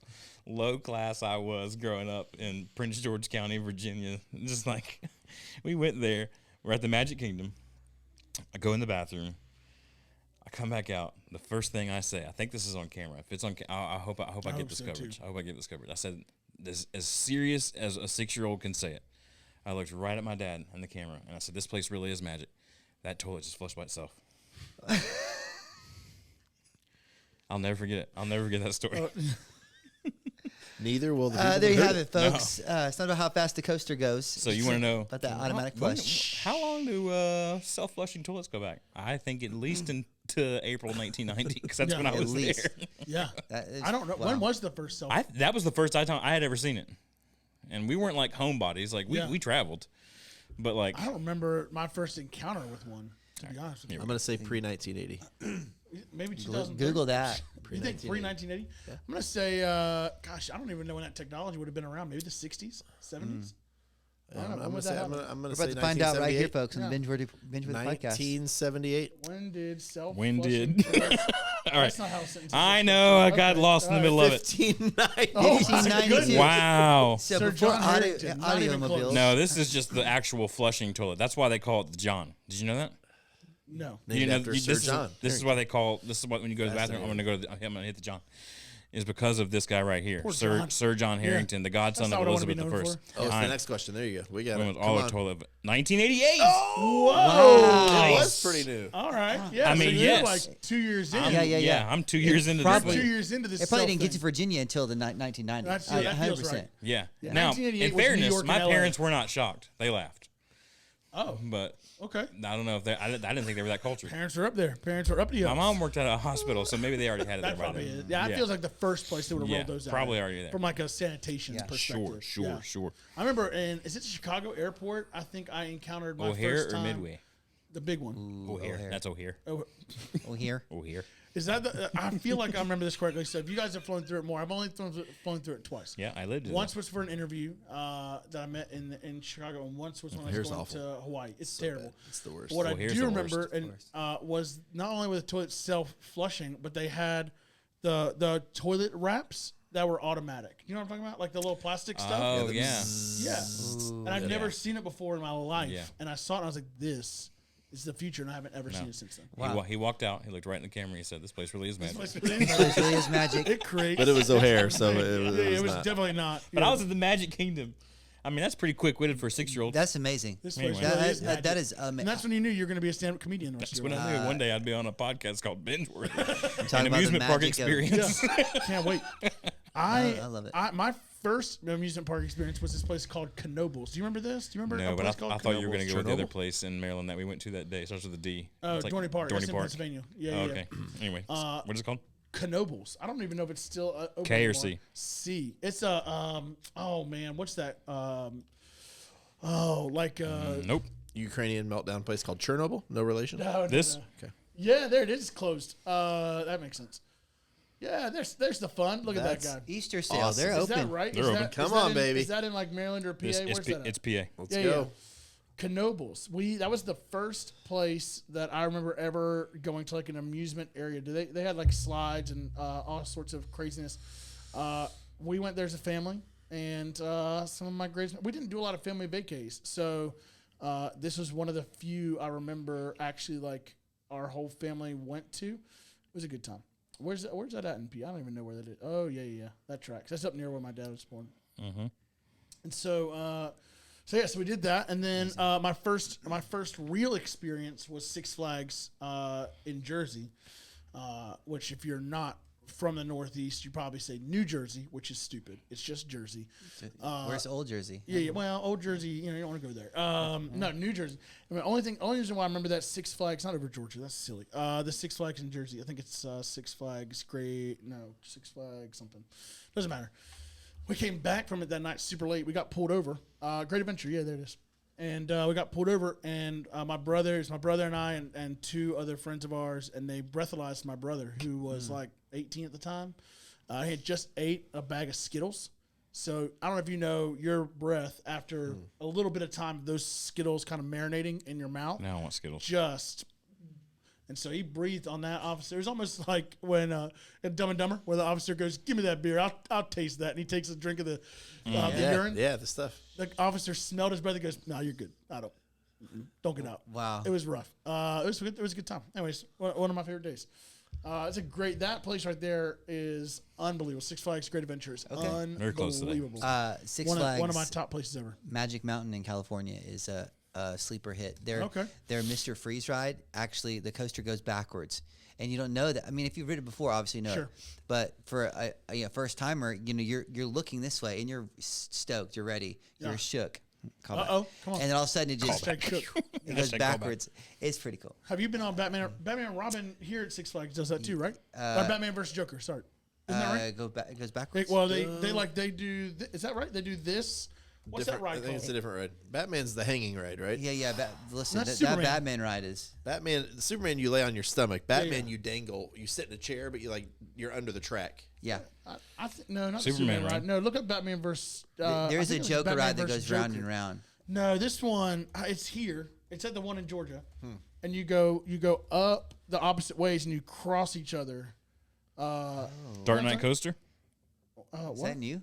low class I was growing up in Prince George County, Virginia. Just like we went there. We're at the Magic Kingdom. I go in the bathroom. I come back out. The first thing I say, I think this is on camera. If it's on, I hope I get hope this so, coverage. too. I hope I get this coverage. I said, this as serious as a 6-year-old can say it. I looked right at my dad and the camera, and I said, "This place really is magic. That toilet just flushed by itself." I'll never forget it. I'll never forget that story. Neither will the people There you who have heard it, folks. It's not about how fast the coaster goes. So you want to know about that automatic flush? How long do self-flushing toilets go back? I think at least into April 1990, because that's Yeah, when I at was least. there. Yeah. That is- I don't know. wow. When was the first self? That was the first time I had ever seen it, and we weren't like homebodies. Like we traveled, but like I don't remember my first encounter with one, to be honest with you. I'm going to say pre-1980. Maybe 2000. Google that. You think pre-1980? I'm going to say, gosh, I don't even know when that technology would have been around. Maybe the 60s, 70s? I don't know. When was that happen? I'm We're going to say about to find out right here, 1978. folks, on the Yeah. Bingeworthy podcast. 1978. When did self When did- All right, That's not how sentences I are know I structured. got Okay, lost in the all middle right. of it. 1590. Oh, my 1892. goodness. Wow. So Sir before John Harrington, not even automobiles. close. No, this is just the actual flushing toilet. That's why they call it the John. Did you know that? No. Named You know, after Sir this John. Is, this is why they call. This is what when you go to the bathroom. I'm gonna hit the John. Is because of this guy right here, Poor Sir John. Sir John Harrington, the godson That's of not what I wanna be Elizabeth known I. Oh, it's I- the next question. There you go. We got When it. was Come all on. the toilet? 1988. Whoa. Oh, that's pretty new. All right. Yeah. I so mean, you're yes. like 2 years in. Yeah. I'm 2 years into probably- this. 2 Thing. years into this. It probably didn't get to self-thing. Virginia until the 1990s. That's- yeah, that feels right. Yeah. Yeah. Now, 1988 in was New fairness, York my and LA. parents were not shocked. They laughed, Oh, but okay. I don't know if they. I didn't think they were that cultured. Parents are up there. Parents are up to you. My mom worked at a hospital, so maybe they already had it there That by probably then. is. Yeah, it feels like the first place they would have Yeah, rolled those out. probably already there. From like a sanitation Yeah. perspective. Sure. Yeah. I remember is it Chicago Airport? I think I encountered my O'Hare first or time. Midway? The big one. O'Hare. O'Hare. That's O'Hare. Oh, Oh, here. O'Hare. is that the? I feel like I remember this correctly. So if you guys have flown through it more, I've only flown through it twice. Yeah, I lived in Once was for an interview that I met in Chicago, and once was when I was O'Hare's going awful. to Hawaii. It's terrible. It's the worst. What I O'Hare's do the remember worst. and was not only with the toilet self-flushing, but they had the toilet wraps that were automatic. You know what I'm talking about? Like the little plastic stuff. Oh yeah. Yeah. And I've Yeah. never seen it before in my life. Yeah. And I saw it and I was like, this is the future, and I haven't ever seen it since then. Wow. He walked out. He looked right in the camera. He said, "This place really is magic." It It really is magic. creates. But it was O'Hare, so Yeah, it was not. definitely not. But I was at the Magic Kingdom. I mean, that's pretty quick-witted for a 6-year-old. That's amazing. This place Anyway. really is That magic. is amazing. And that's when you knew you were going to be a stand-up comedian the rest That's of when your I life. knew one day I'd be on a podcast called Bingeworthy, talking an about the amusement park magic of- experience. Can't wait. I love it. My first amusement park experience was this place called Knoebels. Do you remember this? Do you remember No, a but place called I thought you were going to go with the other Chernobyl? place in Maryland that we went to that day. It starts with a D. Oh, It's like Dorney Park. That's Dorney in Park. Pennsylvania. Yeah, Oh, yeah. okay. Anyway, what is it called? Knoebels. I don't even know if it's still open K or anymore. C? C. It's a oh man, what's that? Nope. Ukrainian meltdown place called Chernobyl. No relation. No, This? no. Okay. Yeah, there it is. Closed. That makes sense. Yeah, there's the fun. Look at that That's guy. Easter sale. Awesome. They're Is open. that right? They're Is open. that- Come is that on, in- baby. Is that in like Maryland or PA? It's Where's that? PA. Let's Yeah, go. Knoebels. That was the first place that I remember ever going to like an amusement area. They had like slides and all sorts of craziness. We went there as a family, and some of my grades. We didn't do a lot of family vacays, so this was one of the few I remember actually like our whole family went to. It was a good time. Where's that at in P? I don't even know where that is. Oh yeah, that tracks. That's up near where my dad was born. Mm-hmm. And so. So we did that, and then my first real experience was Six Flags in Jersey, which if you're not from the Northeast, you probably say New Jersey, which is stupid. It's just Jersey. Where's Old Jersey? Yeah. Well, Old Jersey, you don't want to go there. No, New Jersey. I mean, only reason why I remember that Six Flags, not over Georgia. That's silly. The Six Flags in Jersey. I think it's Six Flags Six Flags something. Doesn't matter. We came back from it that night super late. We got pulled over. Great Adventure, yeah, there it is. And we got pulled over, and my brother and I and two other friends of ours, and they breathalyzed my brother, who was like 18 at the time. He had just ate a bag of Skittles. So I don't know if you know, your breath, after a little bit of time, those Skittles kind of marinating in your mouth. Now I want Skittles. And so he breathed on that officer. It was almost like when in Dumb and Dumber, where the officer goes, "Give me that beer. I'll taste that." And he takes a drink of the urine. Yeah, the stuff. The officer smelled his breath and goes, "No, you're good. I don't get out." Wow. It was rough. It was a good time. Anyways, one of my favorite days. That place right there is unbelievable. Six Flags Great Adventures. Okay. Unbelievable. Very close to that. Six one Flags. One of my top places ever. Magic Mountain in California is a sleeper hit. Their Mr. Freeze ride, actually, the coaster goes backwards. And you don't know that. I mean, if you've ridden it before, obviously you know it. But for a first timer, you're looking this way and you're stoked, you're ready, you're shook. Come on. And then all of a sudden it just it goes backwards. It's pretty cool. Have you been on Batman and Robin here at Six Flags? Does that too, right? Or Batman versus Joker. Sorry, isn't that right? It goes backwards. They do. Is that right? They do this. What's that ride I think called? it's a different ride. Batman's the hanging ride, right? Yeah. Listen, That's that Superman. Batman ride is. Superman, you lay on your stomach. Batman, you dangle. You sit in a chair, but you're under the track. Yeah. I think no, not Superman Superman ride. No, look at Batman versus. There's a Joker ride that goes round and round. No, this one it's here. It's at the one in Georgia, and you go up the opposite ways and you cross each other. Dark Knight Coaster? Is that new?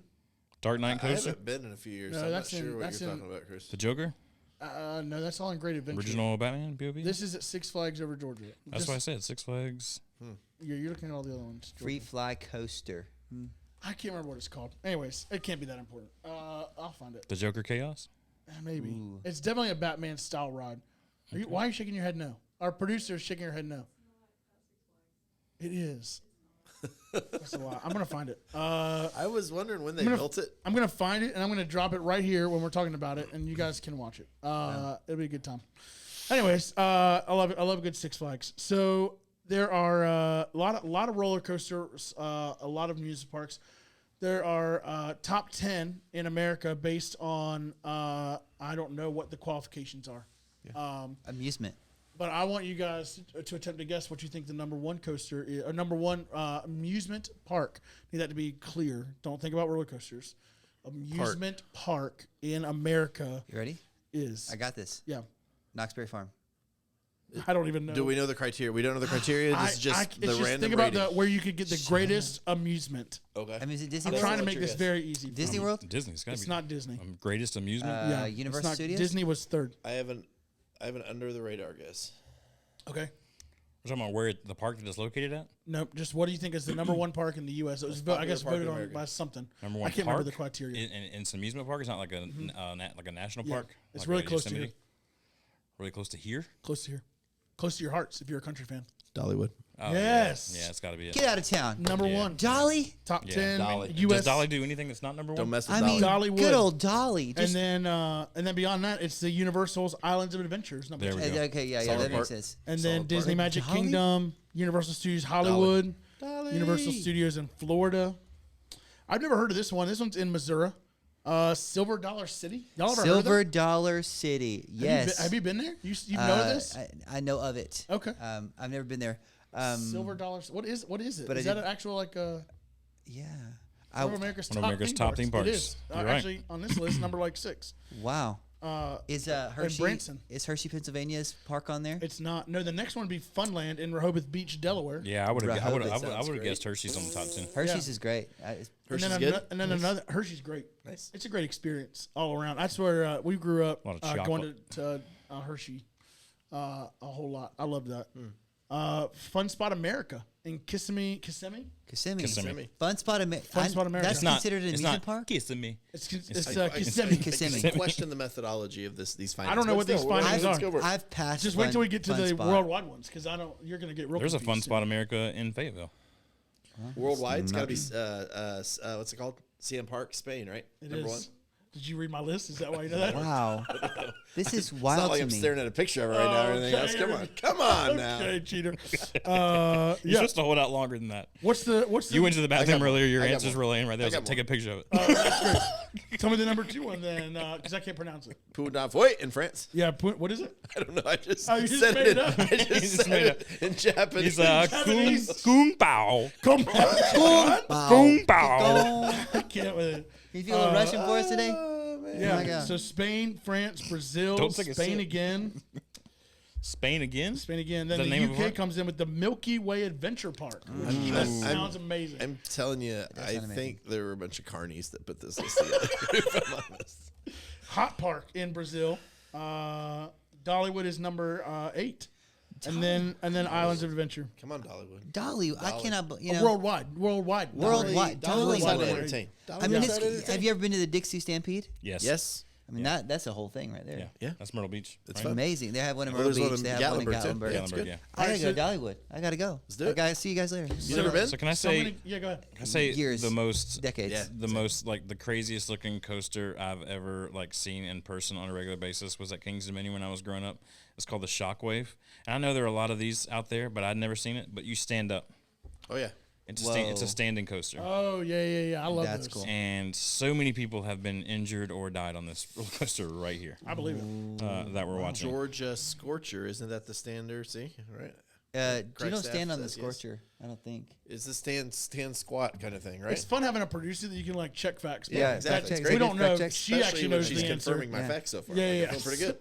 Dark Knight I Coaster? haven't been in a few years, No, so I'm not that's sure what that's you're talking about, Chris. The Joker? No, that's all in Great Adventure. Original Batman, B.O.B.? This is at Six Flags over Georgia. That's what I said, Six Flags. Yeah, you're looking at all the other ones. Free Fly Coaster. I can't remember what it's called. Anyways, it can't be that important. I'll find it. The Joker Chaos? Maybe. Ooh. It's definitely a Batman style ride. Why are you shaking your head no? Our producer is shaking her head no. It is. That's a lie. I'm going to find it. I was wondering when they built it. I'm going to find it, and I'm going to drop it right here when we're talking about it, and you guys can watch it. It'll be a good time. Anyways, I love it. I love a good Six Flags. So there are a lot of roller coasters, a lot of amusement parks. There are top 10 in America based on, I don't know what the qualifications are. Yeah. Amusement. But I want you guys to attempt to guess what you think the number one coaster is, or number one amusement park. Need that to be clear. Don't think about roller coasters. Amusement park in America You ready? is. I got this. Yeah. Knoxbury Farm. I don't even know. Do we know the criteria? We don't know the criteria. This is just the random think about rating. where you could get the greatest amusement. Okay. I mean, is it Disney I'm World? trying to make this very easy. Disney World? Disney. It's gotta It's be not Disney. greatest amusement. Yeah, Universal it's not, Studios? Disney was third. I have an under the radar guess. Okay. We're talking about where the park that it's located at? Nope. Just what do you think is the number one park in the U.S.? It was, I guess, park in voted on America. by something. Number one I can't park? remember the criteria. It's an amusement park. It's not like a national Yeah. park. It's like really a close to Yosemite? here. Really close to here? Close to here. Close to your hearts if you're a country fan. Dollywood. Oh, Yes. Yeah, it's got to be it. Get out of town. Number Yeah. one. Dolly? Top Yeah, 10 Dolly. U.S. Does Dolly do anything that's not number one? Don't mess with I mean, Dolly. Dollywood. good old Dolly. Just, and then beyond that, it's the Universal's Islands of Adventures. Number There two. we go. okay, yeah, Solid that park. makes sense. And Solid then park. Disney Magic Dolly? Kingdom, Universal Studios Hollywood, Dolly. Universal Studios in Florida. I've never heard of this one. This one's in Missouri. Silver Dollar City. Y'all ever heard of Silver that? Dollar City. Yes. Have you been there? You know this? I know of it. Okay. I've never been there. Silver Dollar. What is it? But Is I that an actual like Yeah. one of America's One of top America's theme top parks? theme It parks. is. You're right. Actually, on this list, number like 6. Wow. Is Hershey? Branson. Is Hershey, Pennsylvania's park on there? It's not. No, the next one would be Funland in Rehoboth Beach, Delaware. Yeah, I would have. Rehoboth I sounds would have great. guessed Hershey's on the top 10. Hershey's is great. It's Hershey's and then, good. and then another Hershey's great. Nice. It's a great experience all around. That's where we grew up. A lot of Going to Hershey a whole lot. I love that. Fun Spot America in Kissimmee. Kissimmee. Fun Spot America. Fun Spot America. That's It's considered an It's amusement not park. kissing me. It's I Kissimmee. Kissimmee. question the methodology of these findings. I don't know what these findings Let's are. go over it. I've passed. Just wait till we get to Fun the Spot. worldwide ones because I don't. You're gonna get real. There's a Fun confused Spot America in Fayetteville. Worldwide, it's got to be what's it called? CM Park, Spain, right? It Number is. one. Did you read my list? Is that why you know that? Wow, this is It's not wild like to I'm me. staring at a picture of it right now or anything else. Come on now. Okay, cheater. You're Yeah. supposed to hold out longer than that. What's the? You went to the bathroom one. earlier. Your I got answers one. were laying right there. I got So take a picture of it. That's great. Tell me the number 2 one then, because I can't pronounce it. Pou d'Avoie in France. Yeah, what is it? I don't know. I just Oh, you just said made it. it up. I He just just said made it in Japanese. He's Japanese. Kung Pao. Come on. Kung Pao. I can't with it. You feel a little Russian for us today? Oh, man. Yeah. my God. So Spain, France, Brazil, Don't take a Spain sip. again, Spain again? Spain again. Then The the name of a UK park? comes in with the Milky Way Adventure Park. That sounds amazing. I'm telling you, I sound amazing. think there were a bunch of carnies that put this list together. If I'm honest. Hot Park in Brazil. Dollywood is number 8. And then Islands of Adventure. Come on, Dollywood. Dolly, I cannot. Worldwide. Worldwide. Dollywood's Dolly. how to entertain. I mean, have you ever been to the Dixie Stampede? Yes. Yes. I mean, that's a whole thing right there. Yeah. Yeah. That's Myrtle Beach. It's right? fun. Amazing. They have one in Well, Myrtle there's one Beach. in They have one in Gatlinburg, too. Gatlinburg. Yeah, Gatlinburg, it's good. yeah. I gotta Alright, go so- to Dollywood. I gotta go. Let's do it. Guys, see you guys later. You never been? So can I say Yeah, go ahead. Can I say Years. the most Decades. Yeah. the most like the craziest looking coaster I've ever like seen in person on a regular basis was at King's Dominion when I was growing up. It's called the Shockwave. And I know there are a lot of these out there, but I'd never seen it. But you stand up. Oh yeah. It's Whoa. it's a standing coaster. Oh, yeah. I love That's those. cool. And so many people have been injured or died on this roller coaster right here I believe it. that we're watching. Georgia Scorcher, isn't that the standard? See, right? You don't Craigstaff stand on the says yes. Scorcher. I don't think. It's the stand squat kind of thing, right? It's fun having a producer that you can like check facts. Yeah, That- exactly. It's We great. don't know. Fact check. She Especially actually when knows she's the answer. confirming my Yeah. facts so far. Yeah, Like, yeah. I feel pretty good.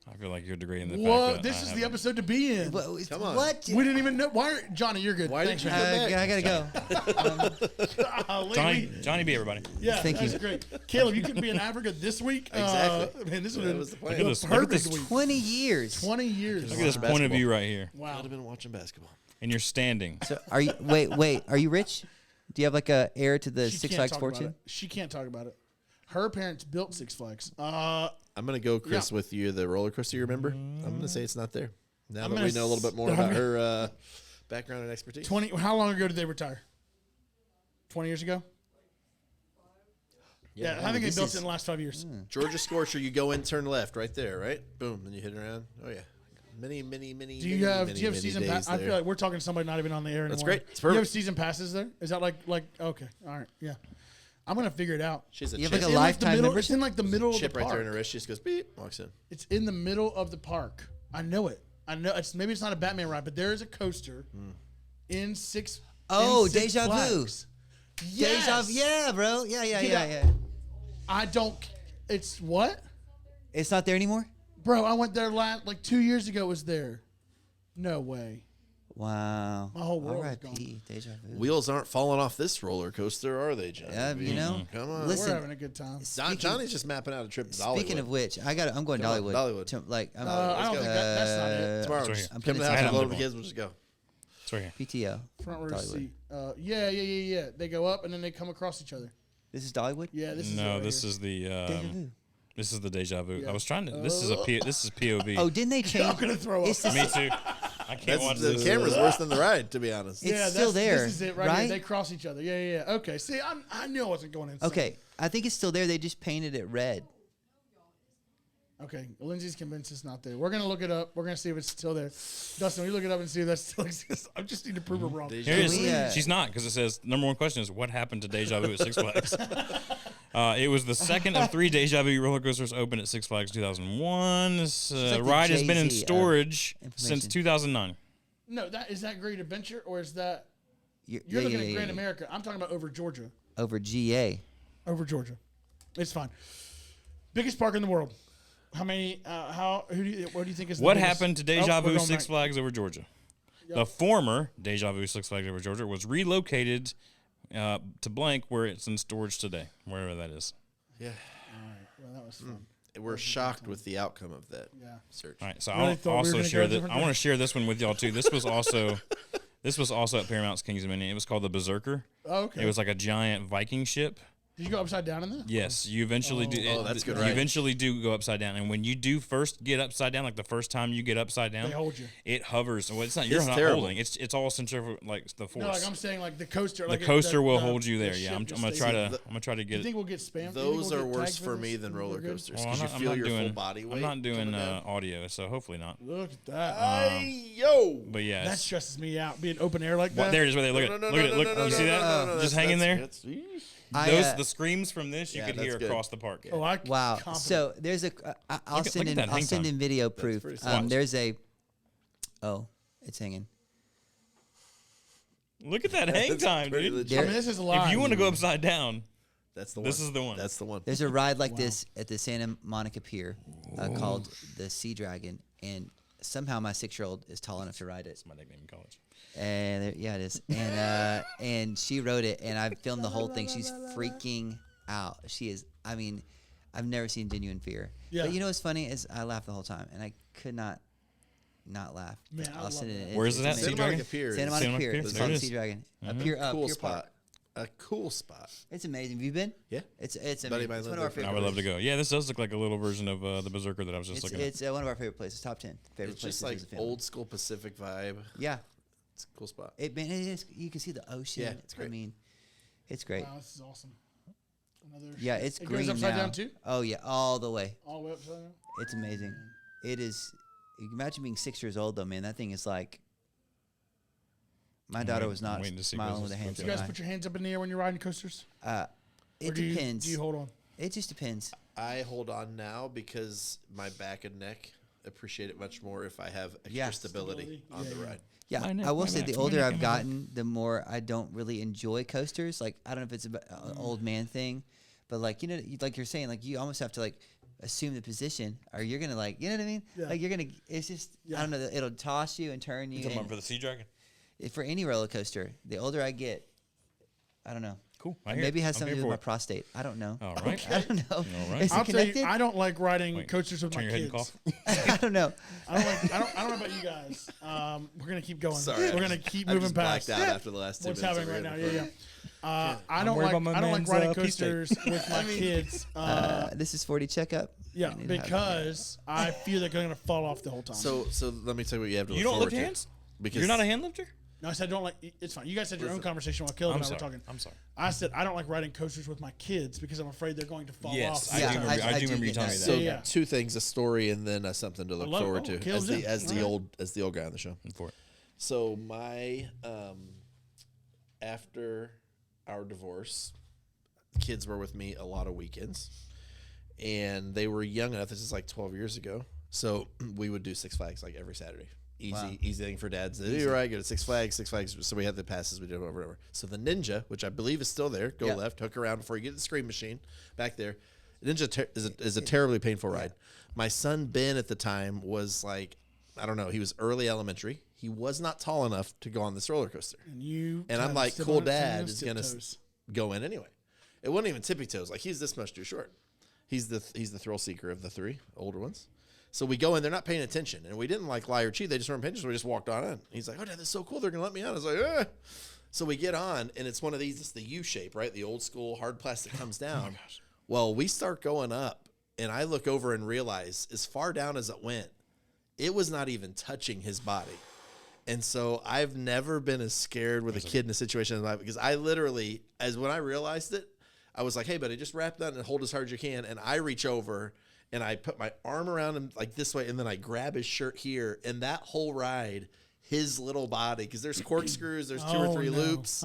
I feel like you're degrading the Whoa, fact that this I is the haven't- episode to be in. Come on. What? We didn't even know. Johnny, you're good. Why Thanks, did you man. come back? I gotta go. Johnny B, everybody. Yeah, Thank that's you. great. Caleb, you couldn't be in Africa this week. Exactly. Man, this That would was the have plan. been Look at the this- look at perfect this week. 20 years. 20 years. Look at this point of Basketball. view right here. I'd Wow. have been watching basketball. And you're standing. So are you? Wait. Are you rich? Do you have like a heir to the She Six can't Flags talk about fortune? it. She can't talk about it. Her parents built Six Flags. I'm gonna go, Chris, Yeah. with you. The roller coaster, you remember? I'm gonna say it's not there. Now I'm that gonna we know a little bit more I'm about gonna- her background and expertise. 20. How long ago did they retire? 20 years ago? Yeah, I think they this built is- it in the last 5 years. Georgia Scorcher, you go in, turn left, right there, right? Boom, then you hit around. Oh yeah, many. Do you have season pass? I feel like we're talking to somebody not even on the air anymore. That's great. It's Do you have perfect. season passes there? Is that like okay, all right, yeah. I'm gonna figure it out. She's a You have chip, like a In like the lifetime middle, membership? it's in like the middle of chip the right park. there in her wrist. She just goes beep, walks in. It's in the middle of the park. I know it. I know it's maybe it's not a Batman ride, but there is a coaster in Six. Oh, in Six Deja Vu. Flags. Yes. Deja vu. Yeah, bro. Yeah. Yeah. I don't. It's what, It's not there anymore. bro? I went there like 2 years ago. It was there. No way. Wow. My whole world is R.I.P. Deja vu. Wheels aren't falling off this roller coaster, are they, John? Yeah, you know. Come on. Listen, We're having a good time. Johnny's just mapping out a trip to Dollywood. Speaking of which, I'm going to Come on, Dollywood. Dollywood. I'm, I don't go. think that's not it. tomorrow, It's right just here. come to the putting house it and load down. the kids. We'll just go. It's right here. PTO. Front row Dollywood. seat. Yeah. They go up and then they come across each other. This is Dollywood. Yeah, this is No, it this right is the Deja vu. this is the deja vu. Yeah. I was trying to. This is POV. Oh, didn't they change? I'm gonna throw up. It's the Me too. I can't watch The this. camera's worse than the ride, to be honest. It's yeah, still there, This is it right, right? here. They cross each other. Yeah. Okay. See, I knew I wasn't going insane. Okay, I think it's still there. They just painted it red. Okay. Lindsay's convinced it's not there. We're gonna look it up. We're gonna see if it's still there. Dustin, will you look it up and see if that still exists? I just need to prove her wrong. Deja Here it vu. is. She's not, because it says number one question is what happened to Deja Vu at Six Flags. It was the second of 3 Deja Vu roller coasters opened at Six Flags 2001. This like the ride has been in Jay-Z of storage since information. 2009. No, is that Great Adventure or is that You're you're looking at Grand America? I'm talking about over Georgia. Over GA. Over Georgia. It's fine. Biggest park in the world. How many? What do you think is the What biggest? happened to Oh, Deja we're Vu going Six back. Flags over Georgia? Yep. The former Deja Vu Six Flags over Georgia was relocated to blank where it's in storage today, wherever that is. Yeah. All right. Well, that was fun. We're shocked with the outcome of that Yeah. search. All right, so Really I'll thought we were also gonna share go a that. different I want to share this one with y'all too. This was also at Paramount's Kings Dominion. It was called the Berserker. Oh, okay. It was like a giant Viking ship. Did you go upside down in that? Yes, you eventually do. Oh, that's good, You right? eventually do go upside down, and when you do first get upside down, like the first time you get upside down, They hold you. it hovers. Well, it's not. You're It's not terrible. holding. It's all centrifugal, like the force. No, like I'm saying, like the coaster. the Like coaster will the hold you there. the Yeah, ship I'm just gonna stays try there. to. I'm gonna try to Do you get think it. we'll get spammed? Do you think Those we'll are get worse tagged for this? me than We're roller good? coasters Well, because you I'm feel not your full doing. body weight. I'm not doing coming down. audio, so hopefully not. Look at that. Hey, yo. But yeah, That stresses me out. Being open air like well, that. there it is. Right there. Look at it. Look at it. Look. You see that? Just hanging there. The screams from this you Yeah, could that's hear good. across the park. Oh, I Wow. confident. So there's I'll Look at- send look at in that I'll hang send time. in video proof. pretty solid. There's a it's hanging. Look at that hang time, pretty dude. legit. I mean, this is live. If you want to go upside down, That's the one. this is the one. That's the one. There's a ride like this at the Santa Monica Pier called the Sea Dragon, and somehow my 6-year-old is tall enough to ride it. That's my nickname in college. And it is. And and she rode it, and I filmed the whole thing. She's freaking out. She is. I mean, I've never seen genuine fear. Yeah. But you know what's funny is I laughed the whole time, and I could not laugh. Man, I I'll love send it that. in. Where is it at? It's Sea Santa Dragon? Monica Pier. Santa is Monica Monica Pier. Pier? It's There called it the is. Sea Dragon. A Mhm. pier, cool pier spot. park. A cool spot. It's amazing. Have you been? Yeah. It's Buddy amazing. of mine It's lived one of there our for favorite I would love to places. go. Yeah, this does look like a little version of the Berserker that I was just looking at. It's one of our favorite places. Top 10 favorite It's places just like as a family. old school Pacific vibe. Yeah. It's a cool spot. It is. You can see the ocean. Yeah, it's great. I mean, it's great. Wow, this is awesome. Another. Yeah, it's it green goes upside now. down too. Oh yeah, all the way. All the way upside down. It's amazing. It is. You can imagine being 6 years old though, man. That thing is like. My I'm daughter waiting- was I'm not waiting to see smiling what with this her hands Do up you guys high. put your hands up in the air when you're riding coasters? It Or do you- depends. Do you hold on? It just depends. I hold on now because my back and neck appreciate it much more if I have extra Yeah. stability Stability. on Yeah, the yeah. ride. Yeah, My neck, I will my say neck, the my older neck, I've my neck. gotten, the more I don't really enjoy coasters. Like I don't know if it's an old man thing, but like like you're saying, like you almost have to like assume the position, or you're gonna like, you know what I mean? Yeah. Like you're gonna. It's just Yeah. I don't know. It'll toss you and turn you. You talking and about for the Sea Dragon? for any roller coaster, the older I get, I don't know. Cool. I hear Maybe it has I'm something to here do with my for prostate. I don't know. it. All right. I don't know. All right. Is it I'll tell you, connected? I don't like riding Wait, coasters with Turn my your head and kids. cough. I don't know. I don't like. I don't know about you guys. We're gonna keep going. Sorry, We're gonna keep I moving just past blacked out after the last 2 what's minutes. happening right of now. random Yeah, yeah. I I'm don't worried like. about my I don't like man's, riding pee steak. coasters with my kids. This is 40 checkup. Yeah, I need to have- because I feel they're gonna fall off the whole time. So let me tell you what you have to You look don't forward lift to. hands? Because You're not a hand lifter? no, I said I don't like. It's fine. You guys had your own Listen. conversation while Caleb I'm and I sorry. were talking. I'm sorry. I said I don't like riding coasters with my kids because I'm afraid they're going to fall Yes, off. I Yeah, do remember. I I do do remember you get telling me that. that. So Yeah. two things: a story, and then something to look love it. forward Oh, to Caleb's in. as the Okay. old guy on the show. I'm for it. So my after our divorce, kids were with me a lot of weekends, and they were young enough. This is like 12 years ago. So we would do Six Flags like every Saturday. Easy thing for dads to do, right? Go to Six Flags. So we had the passes. We did it over and over. So the Ninja, which I believe is still there, go Yeah. left, hook around before you get to the screen machine back there. Ninja is a terribly painful ride. My son Ben at the time was like, I don't know, he was early elementary. He was not tall enough to go on this roller coaster. And I'm like, stood cool on it, dad toes, is gonna tiptoes. go in anyway. It wasn't even tippy toes. Like he's this much too short. He's the thrill seeker of the three older ones. So we go in, they're not paying attention, and we didn't like lie or cheat. They just weren't paying attention. So we just walked on in. He's like, "Oh, Dad, this is so cool. They're gonna let me on." I was like, "Eh." So we get on, and it's one of these. It's the U shape, right? The old school hard plastic comes down. Well, we start going up, and I look over and realize, as far down as it went, it was not even touching his body. And so I've never been as scared with a kid in a situation in my life, because I literally, as when I realized it, I was like, "Hey, buddy, just wrap that and hold as hard as you can." And I reach over and I put my arm around him like this way, and then I grab his shirt here, and that whole ride, his little body, because there's corkscrews, there's two or Oh, three no. loops.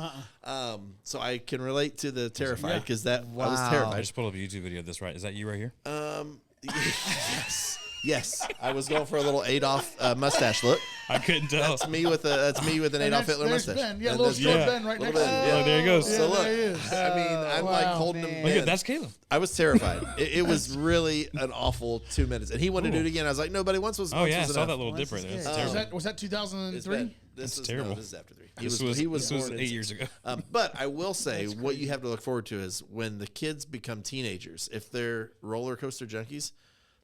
So I can relate to the terrified, because that I was Wow. I terrified. just pulled up a YouTube video of this. Right? Is that you right here? Yes. Yes, I was going for a little Adolf mustache look. I couldn't tell. That's me with an Adolf Hitler there's mustache. Ben. Yeah, And little there's- short yeah. Ben right Little next to Ben, him. Oh, there he goes. Yeah, So look, there he is. I mean, I'm like wow, holding man. him. Look man, at that's Caleb. I was terrified. It was really an awful 2 minutes, and he wanted to do it again. I was like, nobody once was. Oh once yeah, I was saw enough. that little dip right there. That's Oh. terrible. Was that It's 2003? bad. This That's is terrible. No, this is after 3. This was born in 8 years ago. But I will say, what you have to look forward to is when the kids become teenagers. If they're roller coaster junkies,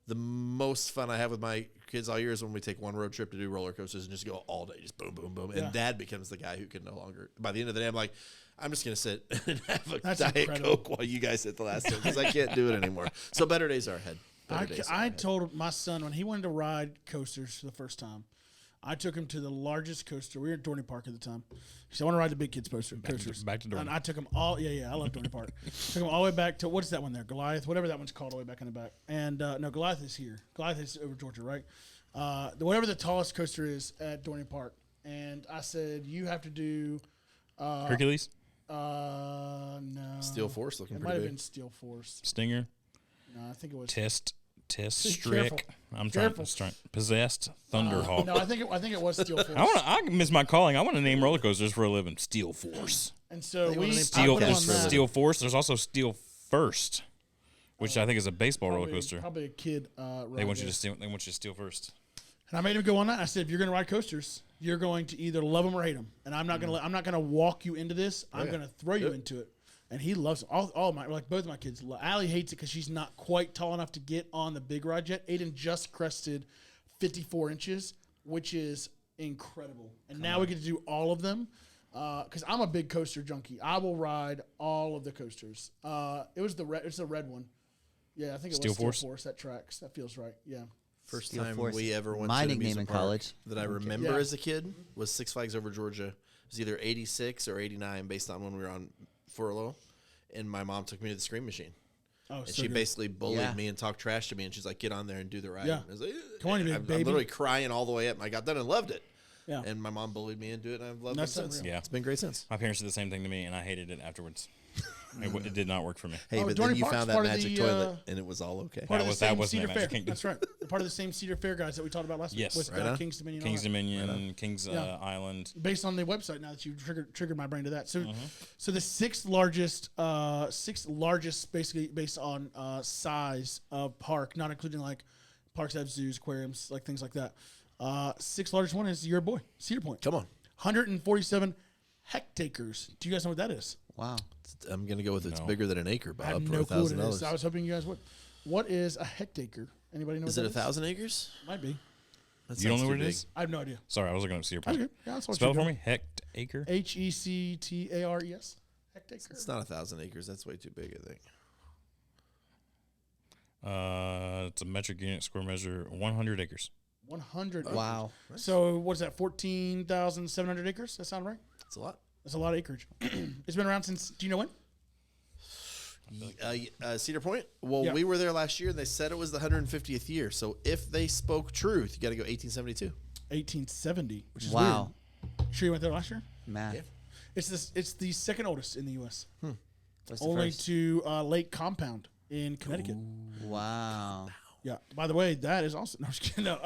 the most fun I have with my kids all year is when we take one road trip to do roller coasters and just go all day, just boom, boom, boom. And Dad becomes the guy who can no longer. By the end of the day, I'm like, I'm just gonna sit and have a That's Diet incredible. Coke while you guys hit the last one because I can't do it anymore. So better days are ahead. Better days are I ahead. told my son when he wanted to ride coasters for the first time, I took him to the largest coaster. We were at Dorney Park at the time. He said, I want to ride the big kids coasters. back to Dorney. And I took him all, I love Dorney Park. Took him all the way back to, what's that one there? Goliath, whatever that one's called, all the way back in the back. And no, Goliath is here. Goliath is over Georgia, right? Whatever the tallest coaster is at Dorney Park. And I said, you have to do, Hercules, no. Steel Force looking It might pretty have big. been Steel Force. Stinger, No, I think it was. Test, Careful. Strick. I'm Careful. trying. Possessed, Thunderhawk. No, I think it was Steel Force. I miss my calling. I want to name roller coasters for a living. Steel Force, And so They wanna we name I Steel. put him There's on that. Steel Force. There's also Steel First, which I think is a baseball roller coaster. Probably a kid. They want you to steal. They want you to steal first. And I made him go on that. I said, if you're going to ride coasters, you're going to either love them or hate them. And I'm not going to. I'm not going to walk you into this. I'm going to throw you into it. And he loves it. All my both of my kids. Allie hates it because she's not quite tall enough to get on the big ride yet. Aiden just crested 54 inches, which is incredible. And now we get to do all of them. Because I'm a big coaster junkie. I will ride all of the coasters. It was the red. It's the red one. Yeah, I think it Steel was Force? Steel Force. That tracks. That feels right. Yeah. First Steel time Force. we ever went My to an nickname amusement in park college. that I remember Yeah. as a kid was Six Flags Over Georgia. It was either 86 or 89 based on when we were on furlough. And my mom took me to the Scream Machine. Oh, And so she good. basically bullied Yeah. me and talked trash to me. And she's like, get on there and do the ride. Yeah. I was like, Come on, you big I'm baby. literally crying all the way up. And I got done and loved it. Yeah. And my mom bullied me into it. And I've loved it That's since. unreal. Yeah. It's been great since. My parents did the same thing to me, and I hated it afterwards. It did not work for me. Hey, Oh, but Dorney then you Park's found that part of magic the, toilet and it was all okay. Part of That the was- same wasn't Cedar at Fair. Magic Kingdom. That's right. Part of the same Cedar Fair guys that we talked about last Yes. week. With Right on. King's Dominion. King's all that. Dominion, King's Yeah. Island. Based on the website now that you triggered my brain to that. So, Mm-hmm. so the sixth largest, basically based on size of park, not including like parks that have zoos, aquariums, like things like that. Sixth largest one is your boy, Cedar Point. Come on. 147 hectares. Do you guys know what that is? Wow. I'm going to go with it's No. bigger than an acre, I have Bob, for no clue what it $1,000. is. I was hoping you guys would. What is a hectare? Anybody know Is what it that 1,000 acres? Might be. That You don't sounds know too what it big. is? I have no idea. Sorry, I was looking up Cedar That's Point. good. Yeah, that's what Spell it you're for doing. me. Hectare. Hectares. Hectare. It's not 1,000 acres. That's way too big, I think. It's a metric unit square measure. 100 acres. 100. Wow. So what's that? 14,700 acres. That sound right? It's a lot. That's a lot of acreage. It's been around since. Do you know when? Cedar Point? Well, Yeah. we were there last year, and they said it was the 150th year. So if they spoke truth, you got to go 1872. 1870, which is Wow. weird. Sure, you went there last year? Math. Yeah. It's the second oldest in the U.S. What's the Only first? to Lake Compound in Connecticut. Wow. Yeah. By the way, that is also no. I'm just kidding. No,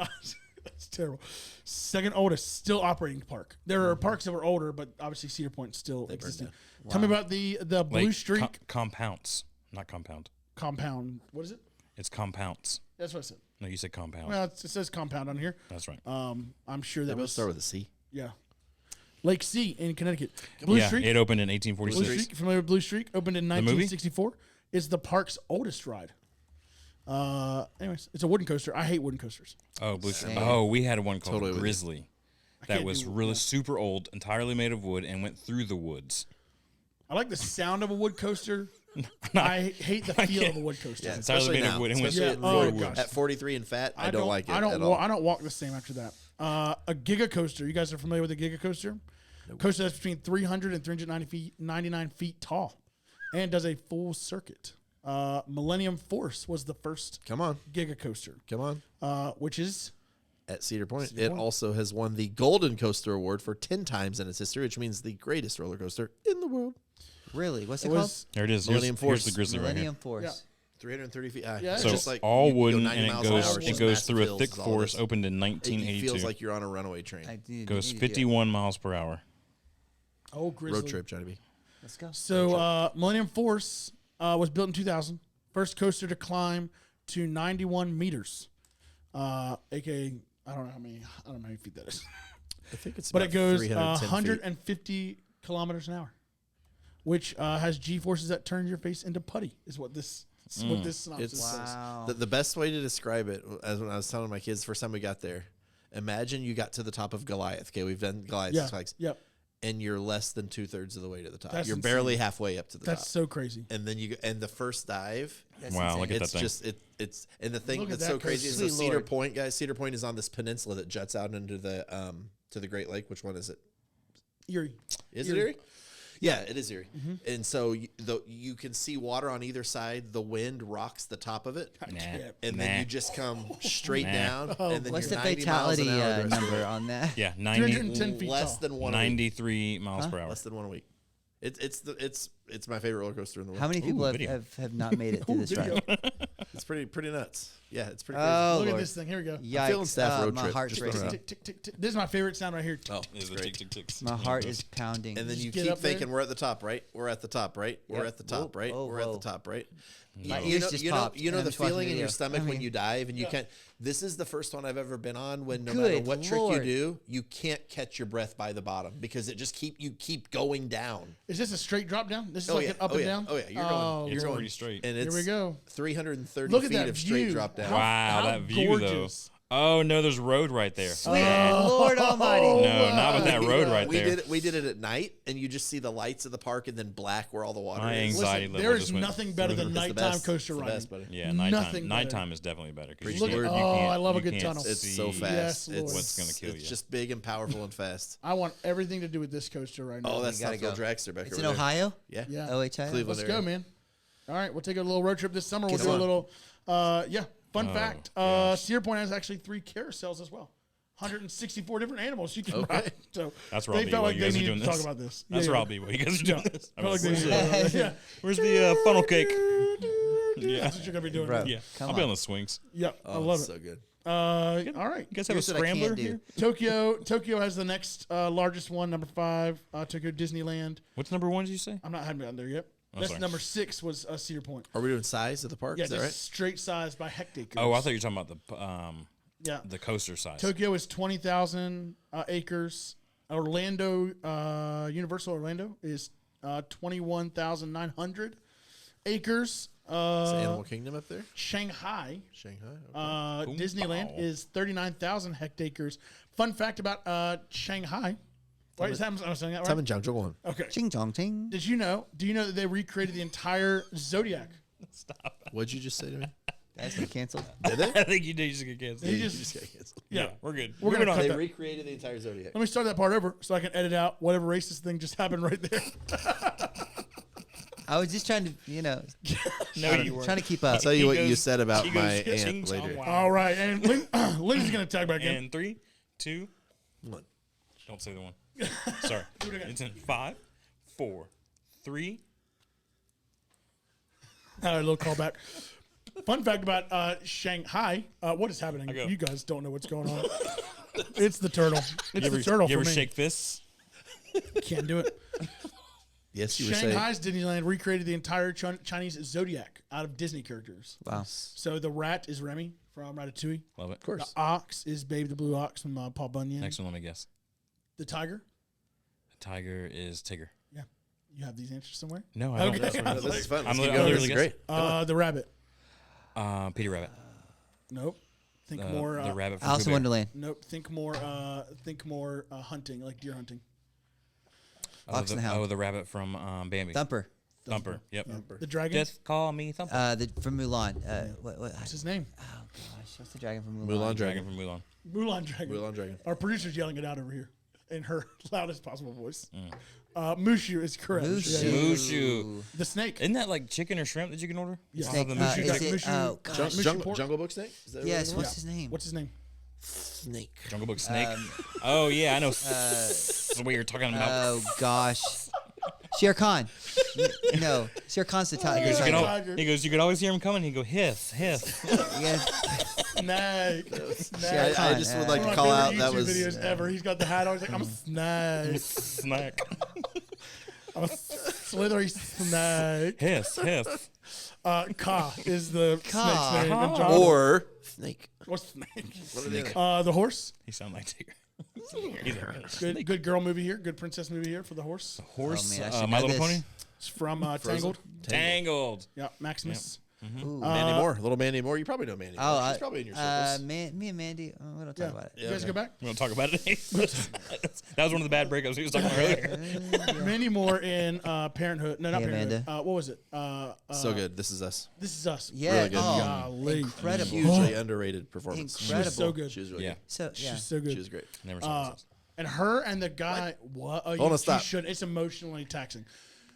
that's terrible. Second oldest, still operating park. There are parks that were older, but obviously Cedar Point still burned existing. down. Tell me about the Blue Like, Streak compounds, not compound. compound. What is it? It's compounds. That's what I said. No, you said compound. Well, it says compound on here. That's right. I'm sure They that both was start with a C. yeah. Lake C in Connecticut. Blue Yeah, Streak. it opened in Blue 1846. Streak. Familiar with Blue Streak? Opened in movie? 1964. It's the park's oldest ride. Anyways, it's a wooden coaster. I hate wooden coasters. Oh, Blue Streak. Same. Oh, we had one called Totally with you. Grizzly. That can't was do- really yeah. super old, entirely made of wood, and went through the woods. I like the sound of a wood coaster. I hate the feel of a wood coaster. Yeah, Entirely especially made of now. wood and went Especially Yeah, through oh the gosh. woods. At 43 and fat, I don't like it at all. I don't walk the same after that. A Giga coaster. You guys are familiar with a Giga coaster? Coaster that's between 300 and 399 feet tall, and does a full circuit. Millennium Force was the first Come on. Giga coaster, Come on. which is At Cedar Point. Cedar It Point. also has won the Golden Coaster Award for 10 times in its history, which means the greatest roller coaster in the world. Really? What's it, it called? was There it is. Millennium Here's Force. the Grizzly right here. Millennium Force. 330 feet. Yeah, It's So just like all you go wooden, 90 and miles it an goes hour, it just goes massive through a hills thick is all it forest. is. Opened in It 1982. feels like you're on a runaway train. Goes need to do it. 51 miles per hour. Oh, grizzly. Road trip, Johnny B. Let's go. So Millennium Force was built in 2000. First coaster to climb to 91 meters, aka I don't know how many feet that is, I think it's but about it goes 310 feet. 150 kilometers an hour, which has G forces that turn your face into putty. Is what this synopsis It's says. Wow. the best way to describe it, as when I was telling my kids the first time we got there. Imagine you got to the top of Goliath. Okay, we've done Goliath Yeah, hikes, yep. and you're less than 2/3 of the way to the top. That's You're insane. barely halfway up to the That's top. so crazy. And then and the first dive, Wow, look at that it's thing. just it's and the thing Look at that's that so crazy is coaster. so Sweet Cedar Lord. Point, guys. Cedar Point is on this peninsula that juts out into the to the Great Lake. Which one is it? Erie. Is it Erie? Yeah, it is Erie. And so you can see water on either side. The wind rocks the top of it, Nah, and nah. then you just come straight Nah. down. And then What's you're the 90 miles fatality an hour the rest of the number way. on that? Yeah, 90, 310 feet Less tall. than one a week. 93 miles per hour. Less than one a week. It's my favorite roller coaster in the world. How many people video. have not made it through this ride? It's pretty nuts. Yeah, it's pretty crazy. Oh, Look Lord. at this thing. Here we go. Yikes. feeling staff road my trip, heart's just racing. around. Tick, tick, tick, tick. This is my favorite sound right here. Oh, Is it's the great. tick, tick, ticks. My heart is pounding. And then Just you get keep up there. thinking, we're at the top, right? We're at the top, right? We're Yep. at the top, Whoa, right? whoa, We're at whoa. the top, right? My ears just popped, You know and the I'm just watching feeling the in your video. stomach I when mean- you dive and you can't. This is the first one I've ever been on when no Good matter what trick you Lord. do, you can't catch your breath by the bottom because it just keep going down. Is this a straight drop down? This is Oh, like yeah. an up Oh, and yeah. down? Oh, yeah. You're going- It's You're pretty straight. And Here it's we go. 330 Look at feet that of straight view. drop down. Wow, How that view gorgeous. though. Oh no, there's road right there. Sweet Lord Almighty. No, not with that road right we there. we did it at night, and you just see the lights of the park and then black where all the water My is. anxiety Listen, level there is just went nothing better than It's the nighttime best. coaster It's the riding. best, buddy. Yeah, Nothing nighttime. better. Nighttime is definitely better. 'cause Preach you the can't- word. you Oh, can't- I love a you good can't tunnel. It's so see fast. Yes, Lord. What's gonna kill It's you? just big and powerful and fast. I want everything to do with this coaster right now. Oh, that's gotta Southfield go. Dragster back It's over in there. Ohio? Yeah. Yeah. OHIO? Cleveland Let's area. go, man. All right, we'll take a little road trip this summer. We'll Come do a on. little, Fun fact: gosh. Cedar Point has actually 3 carousels as well. 164 different animals you can Okay. ride. So That's where I'll they be felt while like you they guys are needed doing to talk this. about this. That's Yeah, where yeah. I'll be while you guys are doing this. Felt like they needed to talk about this. Yeah. Where's the funnel cake? Yeah. That's what you're gonna be doing. Bro. Yeah, Come I'll be on. on the swings. Yep, I Oh, love it's it. so good. All right. You guys have Here's a what I can't scrambler do. here? Tokyo has the next largest one, number 5. Tokyo Disneyland. What's number 1? Did you say? I'm not having gotten there yet. Oh, That's sorry. number 6 was Cedar Point. Are we doing size of the park? Yeah, Is that just right? straight size by hectares. Oh, I thought you were talking about Yeah. the coaster size. Tokyo is 20,000 acres. Universal Orlando is 21,900 acres. Is Animal Kingdom up there? Shanghai, Shanghai? Okay. Boom, Disneyland bow. is 39,000 hectares. Fun fact about Shanghai. Wait, is that, I'm saying that right? Time in Jiangzhou. Okay. Ching chong ting. Do you know that they recreated the entire Zodiac? Stop. What'd you just say to me? That's been canceled. Did they? I think you did just get canceled. He You just- just got canceled. Yeah, we're good. We're Moving gonna on. cut They that. recreated the entire Zodiac. Let me start that part over so I can edit out whatever racist thing just happened right there. I was just trying to, No, you weren't. trying to keep I'll up. tell you He what you goes- said about he my goes, aunt "Ching, later. chong, wow." All right, and Lynn's going to tag back in. And 3, 2, One. don't say the one. Sorry. it again. It's in 5, 4, 3. All right, a little callback. Fun fact about Shanghai. What is happening? I go. You guys don't know what's going on. It's the turtle. It's You the ever, turtle you for ever me. shake fists? Can't do it. Yes, you were saying. Shanghai's Disneyland recreated the entire Chinese Zodiac out of Disney characters. Wow. So the rat is Remy from Ratatouille. Love it. Of course. The ox is Babe the Blue Ox from Paul Bunyan. Next one, let me guess. The tiger. The tiger is Tigger. Yeah. You have these answers somewhere? No, I don't. Okay. That's what it No, is. this is fun. I'm Let's li- keep I'm going. This literally is great. The rabbit. Peter Rabbit. Nope. Think more. The rabbit from Alice Pooh in Bear. Wonderland. Nope. Think more. Hunting, like deer hunting. Fox and the Hound. Oh, the rabbit from Bambi. Thumper. Thumper. Yep. The dragon. Just call me Thumper. From Mulan. What? What's his name? Oh gosh, what's the dragon from Mulan? Mulan Dragon Dragon. from Mulan. Mulan Dragon. Mulan Dragon. Our producer's yelling it out over here in her loudest possible voice. Mm. Mushu is correct. Mushu. Yeah, yeah. Mushu. The snake. Isn't that like chicken or shrimp that you can order? Yeah. I'll Snake. have the Mushu. Is Mushu. it? Oh gosh. Mushu Jungle, pork? Jungle Book Snake? Is that what Yes. it What's is? his name? What's his name? Snake. Jungle Book snake. Oh yeah, I know. What you're talking about. Oh gosh. Shere Khan. No, Shere Khan's the He tiger. goes, Tiger. you could always hear him coming. He go hiss, hiss. Yeah. Snag. Shere Snag. Khan. I just would like One to of my call out favorite that YouTube was videos ever. He's got the hat on. He's like, I'm a snag. Snack. I'm a slithery snag. Hiss. Ka is the Ka. snake's name. I'm John. or snake. What's snake? What are they? The horse. He sound like Tigger. Good girl movie here. Good princess movie here for the horse. Horse. Oh, man, I should My know Little this. Pony. It's from Frozen? Tangled. Tangled. Yeah, Maximus. Ooh. Mandy Moore, little Mandy Moore. You probably know Mandy. Moore. She's probably in your circles. Me and Mandy, we don't talk about it. You guys go back. We don't talk about it. That was one of the bad breakups he was talking about earlier. Mandy Moore in Parenthood. No, not Hey, Parenthood. Amanda. What was it? So good. This is us. This is Us. Yeah. Really good. Oh, Golly. incredible. Hugely underrated performance. She Incredible. was so good. She was really Yeah. good. So yeah. She's so good. She was great. Never saw this. And her and the guy. What? Oh, Hold on, you stop. should. It's emotionally taxing.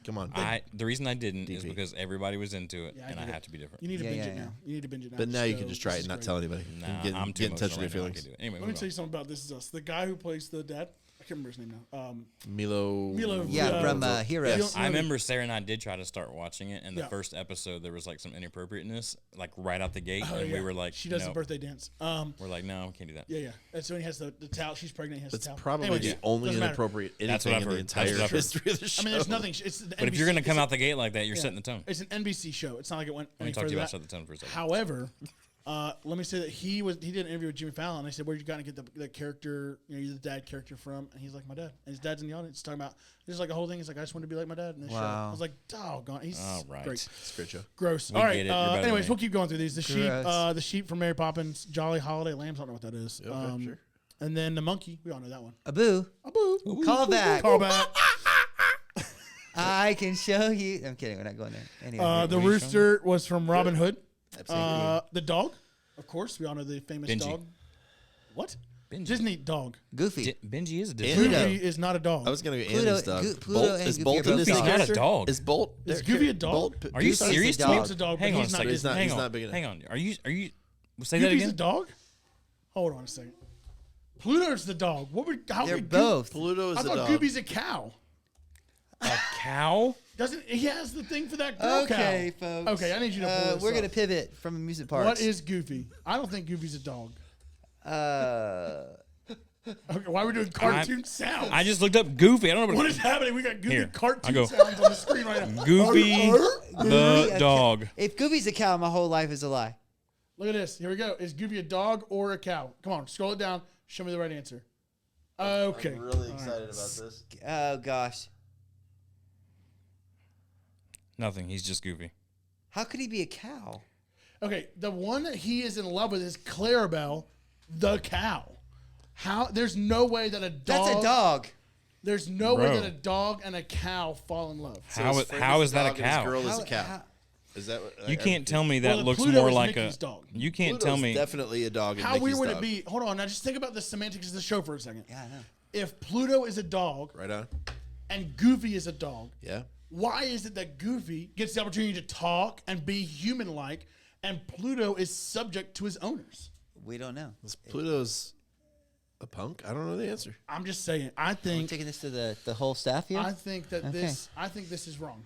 Come on. The reason I didn't is DP. because everybody was into it, Yeah, and I get it. have to be different. You need to Yeah, binge yeah, it yeah. now. You need to binge it now. But now you can So, just try this it is and not great. tell anybody. Nah, Get, I'm too get in touch emotional with your right now. I feelings. can't do it. Anyway, Let me move tell on. you something about This Is Us. The guy who plays the dad. I can't remember his name now. Milo. Yeah, from Heroes. Yes. I remember Sarah and I did try to start watching it, and the Yeah. first episode there was like some inappropriateness, like right out the gate, Oh, and yeah. we were like, she does no. the birthday dance. We're like, no, we can't do that. Yeah. And so he has the towel. She's pregnant. He has That's the towel. probably Anyways, the only doesn't matter. inappropriate That's anything what I've in the heard. That's entire what I've heard. history of the show. I mean, there's nothing. It's the But if you're gonna NBC come out the gate like that, you're yeah. setting the tone. It's an NBC show. It's not like it went Let any me talk to further you than about that. set the tone for a second. However, let me say that he did an interview with Jimmy Fallon. And I said, "Where you got to get the character, you're the dad character from?" And he's like, "My dad." And his dad's in the audience talking about there's like a whole thing. He's like, "I just want to be like my dad in this show." Wow. I was like, "Doggone, he's All right. great." It's a great show. Gross. We All get right. it. You're better than Anyways, me. we'll keep going through these. Gross. The sheep from Mary Poppins, Jolly Holiday Lambs. I don't know what that is. Okay, sure. And then the monkey. We all know that one. Abu, Abu. call back. Call back. I can show you. I'm kidding. We're not going there. Anyway. The Were you rooster was from Robin Hood. Absolutely. The dog, of course. We all know the famous Benji. dog. What? Benji. Disney dog. Goofy. Benji is a Pluto. Disney. Pluto. Goofy is not a dog. I was gonna go Pluto- Andy's dog. Pluto Bolt and is Goofy Bolt are a both Disney dogs. He's not a character? dog. Is Bolt? Is their Goofy a character- dog? Bolt, Are you Goofy's a serious? dog. Dude? Boop's a dog, but Hang on a he's not second. Disney. Hang He's on. not big enough. Hang on. Are you? Say that Goofy's a again. dog? Hold on a second. Pluto's the dog. What would? How They're would both. Pluto is I a thought dog. Goofy's a cow. A cow? Doesn't he has the thing for that girl Okay, cow? folks. Okay, I need you to pull this We're up. gonna pivot from amusement parks. What is Goofy? I don't think Goofy's a dog. Okay, why are we doing cartoon sounds? I just looked up Goofy. I don't know What is happening? We got Goofy Here, cartoon I'll go. sounds on the screen right now. Goofy the Goofy, dog. If Goofy's a cow, my whole life is a lie. Look at this. Here we go. Is Goofy a dog or a cow? Come on, scroll it down. Show me the right answer. Okay. I'm really excited about this. Oh gosh, Nothing. He's just Goofy. how could he be a cow? Okay, the one that he is in love with is Clarabelle, the cow. How? There's no way that a dog. That's a dog. There's no way Bro. that a dog and a cow fall in love. So How his is- friend how a is that a dog and his cow? Girl is How- a cow. how- Is that what? You can't tell me that Well, looks Pluto more is like Mickey's a. dog. You can't Pluto's tell me. definitely a dog. And How Mickey's weird would dog. it be? Hold on, now just think about the semantics of the show for a second. Yeah, I know. If Pluto is a dog Right on. and Goofy is a dog, Yeah. why is it that Goofy gets the opportunity to talk and be human-like, and Pluto is subject to his owners? We don't know. Pluto's a punk. I don't know the answer. I'm just saying. I We're think. taking this to the whole staff here. I think that Okay. this. I think this is wrong.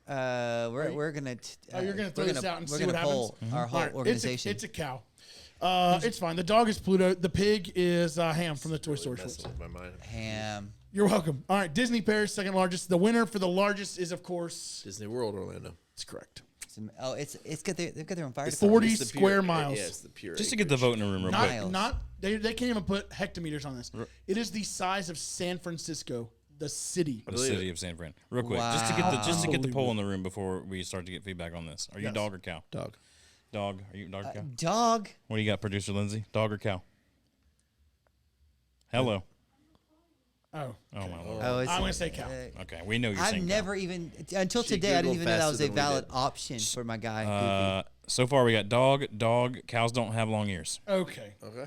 We're gonna. You're gonna throw this out and we're see gonna what poll happens. our whole All right, organization. It's a cow. It's fine. The dog is Pluto. The pig is Ham from the Toy Story Messing shorts. with my mind. Ham. You're welcome. All right, Disney Paris, second largest. The winner for the largest is, of course, Disney World, Orlando. it's correct. It's got they've got their own fire It's department. 40 it's the square pure- miles. Yeah, it's the pure. Just to get the vote in the room real quick. Miles. They can't even put hectometers on this. It is the size of San Francisco, the city. The believe city it. of San Fran. Real quick, just to get the Unbelievable. poll in the room before we start to get feedback on this. Are you Yes. dog or cow? Dog. Dog. Are you dog or cow? Dog. What do you got, producer Lindsay? Dog or cow? Hello. Oh, Oh my lord. Oh, I'm gonna say cow. Okay, we know you're I've saying never even until She today. I didn't Googled even know that faster was a than we valid did. option for my guy. cow. So far we got dog. Cows don't have long ears. Okay. Okay.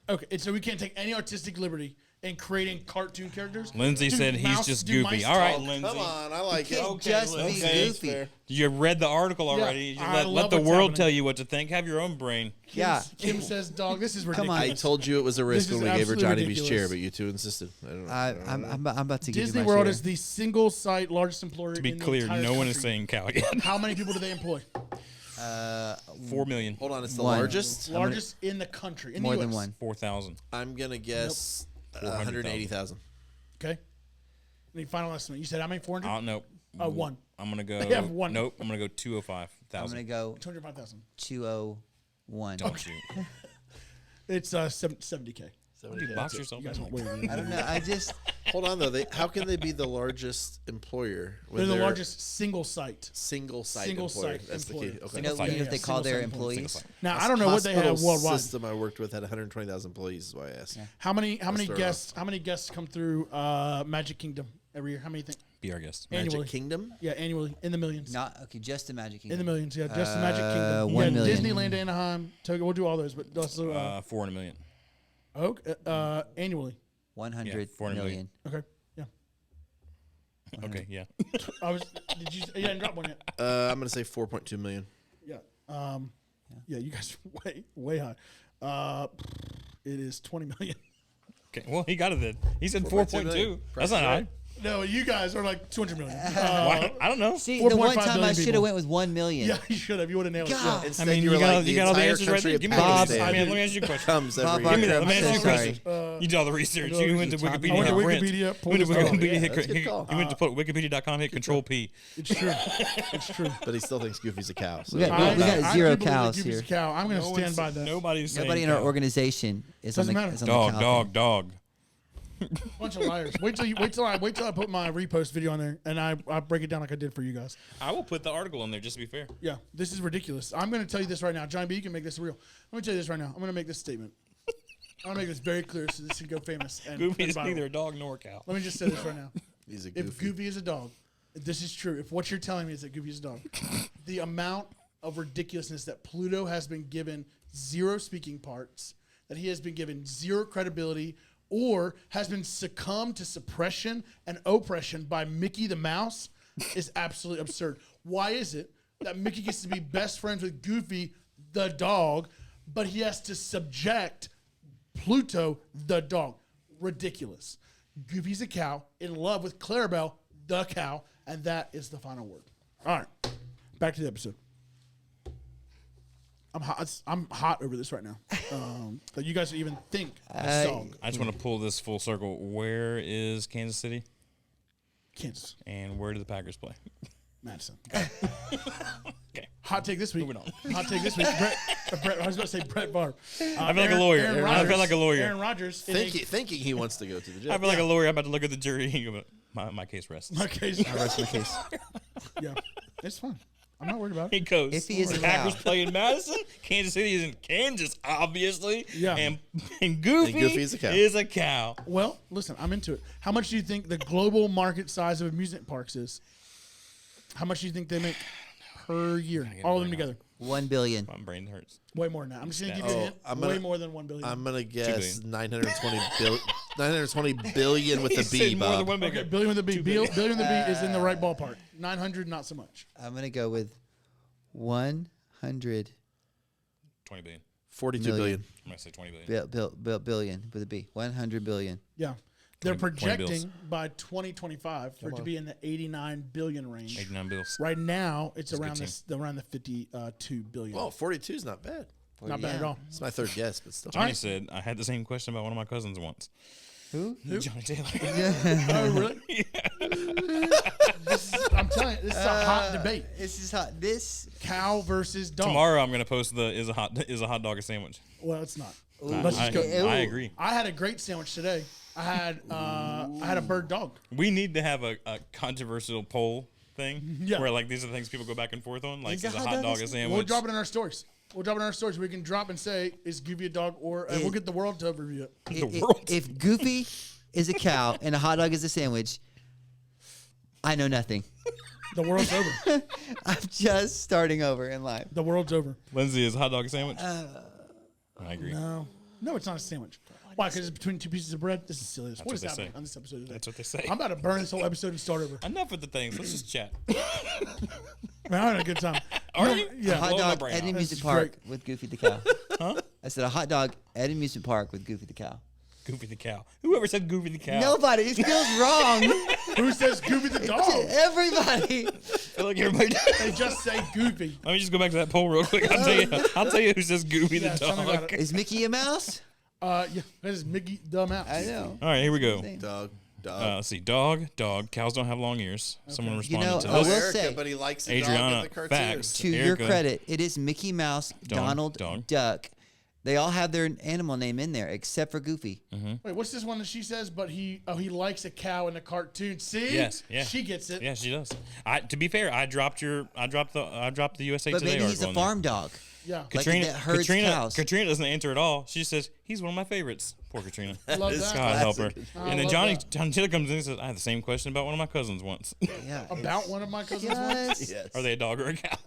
Okay. And so we can't take any artistic liberty and creating cartoon characters. Lindsay Dude, said he's mouse- just do goofy. mice All right, talk? Lindsay. Come on, I like it. Can't just be okay. goofy. You read the article already. Yeah, I Let love the what's world happening. tell you what to think. Have your own brain. Yeah. Kim says, "Dog, this is ridiculous." Come on. I told you it was a risk This when is we gave her absolutely Johnny B's chair, ridiculous. but you two insisted. I don't know. I'm about to give Disney you my World share. is the single site largest employer. To be in the clear, entire no one is country. saying cow yet. How many people do they employ? 4 million. Hold on, it's the One. largest. Largest in the country. In more the US. than one. 4,000. I'm gonna guess 180,000. Okay. Any final estimate? You said how many? 400? Nope. One. I'm gonna go. They have one. Nope. I'm gonna go I'm 205,000. gonna go 205,000. 201. Don't shoot. It's 70K. Dude, box yourself. You guys in. won't wait. I don't know. I just Hold on though. How can they be the largest employer when They're the largest single site. single site Single employer? site That's the employer. key. Okay. you know, site. you know what they Yeah, call single their site employee. employees. Now I don't know what they have Hospital worldwide. System I worked with had 120,000 employees. Is why I asked. How many start guests? How many guests come through Magic Kingdom every year? How many think? Be our guest. Magic Annually. Kingdom. Yeah, annually in the millions. Not okay. Just the Magic In Kingdom. the millions, yeah. Just the Magic Kingdom. 1 yeah, million. Disneyland, Anaheim, Tokyo. We'll do all those, but also 400 million. annually. 100 Yeah, 400 million. Okay, yeah. Okay, yeah. I was. Did you? You didn't drop one yet. I'm gonna say 4.2 million. Yeah. Yeah. You guys are way high. It is 20 million. Okay, well, he got it then. He said 4.2 4.2. million. That's not high. No, you guys are like 200 million. Why? I don't know. See, the one 4.5 time I billion should people. have went with 1 million. Yeah, you should have. You would have nailed God. it. Instead, I mean, you you were got, like you the got all the entire answers right country there. of Give me all the Bob, answers. I Man, did. let me ask you a question. comes Bob every Barker, year. Let me I'm ask you a so question. sorry. You did all the research. know You what went to you're talking Wikipedia. about. I went to Brent. Wikipedia, pulled Went to this up. Wikipedia. Yeah, that's a good call. You went to put Wikipedia.com, hit Control P. It's true. It's true. But he still thinks Goofy's a cow. So We got- I- we got I zero do believe that cows Goofy's here. a cow. I'm going to stand by that. Nobody's saying Nobody in our cow. organization is on Doesn't the, matter. is on the Dog, cow dog, thing. dog. Bunch of liars. Wait till I put my repost video on there and I break it down like I did for you guys. I will put the article in there just to be fair. Yeah, this is ridiculous. I'm going to tell you this right now. John B, you can make this real. Let me tell you this right now. I'm going to make this statement. I'm going to make this very clear so this can go famous. And Goofy and is viral. neither a dog nor a cow. Let me just say this right now. he's a If Goofy. Goofy is a dog, this is true. If what you're telling me is that Goofy is a dog, the amount of ridiculousness that Pluto has been given zero speaking parts, that he has been given zero credibility, or has been succumbed to suppression and oppression by Mickey the Mouse is absolutely absurd. Why is it that Mickey gets to be best friends with Goofy the dog, but he has to subject Pluto the dog? Ridiculous. Goofy's a cow in love with Clarabelle the cow, and that is the final word. All right, back to the episode. I'm hot over this right now. That you guys even think a dog. I just want to pull this full circle. Where is Kansas City? Kansas, And where do the Packers play? Madison. Okay. Hot take this week. Moving on. Hot take this week. Brett, I was about to say Brett Favre. I feel like a lawyer. I feel like a lawyer. Aaron Rodgers. in a- Thinking he wants to go to the I jail. feel like a lawyer. I'm about to look at the jury. My case rests. My case. I rest my case. Yeah, it's fine. I'm not worried about He it. goes. If he is the a Packers cow. play in Madison. Kansas City is in Kansas, obviously. Yeah. And Goofy, Goofy's a cow. is a cow. Well, listen, I'm into it. How much do you think the global market size of amusement parks is? How much do you think they make per year? All of them together. 1 billion. My brain hurts. Way more than that. I'm just going to give you a Oh, hint. I'm Way gonna- more than 1 billion. I'm gonna guess billion. 920 billion with He the said B, more than Bob. one okay, bigger. billion with a B. 2 Billion billion. with a B is in the right ballpark. 900, not so much. I'm going to go with 100 20 billion. 42 Million. billion. I'm gonna say 20 billion. billion with a B. 100 billion. Yeah. They're 20 projecting bills. by 2025 for it to be in the 89 billion range. 89 bills. Right now, it's That's a around good this around the 52 billion. Well, 42 is not bad. Not bad at Yeah. all. It's my third guess, but still. Johnny said I had the same question about one of my cousins once. Who? Johnny Taylor. Oh, really? I'm telling you, this is a hot debate. This is hot. This. Cow versus dog. Tomorrow I'm gonna post the is a hot dog a sandwich. Well, it's not. Ooh. Let's just go. Ooh. I agree. I had a great sandwich today. I had a bird dog. We need to have a controversial poll thing Yeah. where like these are the things people go back and forth on. Like Is is a a hot hot dog a dog a sandwich? sandwich? We'll drop it in our stories. We can drop and say, is Goofy a dog or we'll get the world to review it. If Goofy is a cow and a hot dog is a sandwich, I know nothing. The world's over. I'm just starting over in life. The world's over. Lindsay is a hot dog a sandwich. I agree. No. No, it's not a sandwich. Why? Because it's between two pieces of bread. This is silly. What is what they happening say. on this episode today? That's what they say. I'm about to burn this whole episode and start over. Enough with the things. Let's just chat. Man, I'm having a good time. Are No, you? Yeah. A hot blowing my dog brain at out. an This amusement is park great. with Goofy the cow. Huh? I said a hot dog at an amusement park with Goofy the cow. Goofy the cow. Whoever said Goofy the cow? Nobody. It feels wrong. Who says Goofy the dog? Everybody. I feel like everybody. They just say Goofy. Let me just go back to that poll real quick. I'll tell you who says Goofy Yeah, the tell me about dog. it. Is Mickey a mouse? Yeah, that is Mickey the Mouse. I know. All right, here we go. Dog. Let's see. Dog. Cows don't have long ears. Someone responded know, to I this. will Erica, say- but he likes the dog Adriana, in the cartoon. facts. To your Erica. credit, it is Mickey Mouse, Donald dog. Duck. They all have their animal name in there except for Goofy. Wait, what's this one that she says? But he likes a cow in the cartoon. See? Yes, yeah. She gets it. Yeah, she does. To be fair, I dropped the USA But Today maybe he's a article in there. farm dog. Yeah. Katrina, that herds cows. Katrina doesn't answer at all. She just says he's one of my favorites. Poor Katrina. I love is that. God help her. Classic. I And then love Johnny that. Taylor comes in and says, "I had the same question about one of my cousins once. Yeah. About one of my cousins. once? Yes. Yes. Are they a dog or a cow?"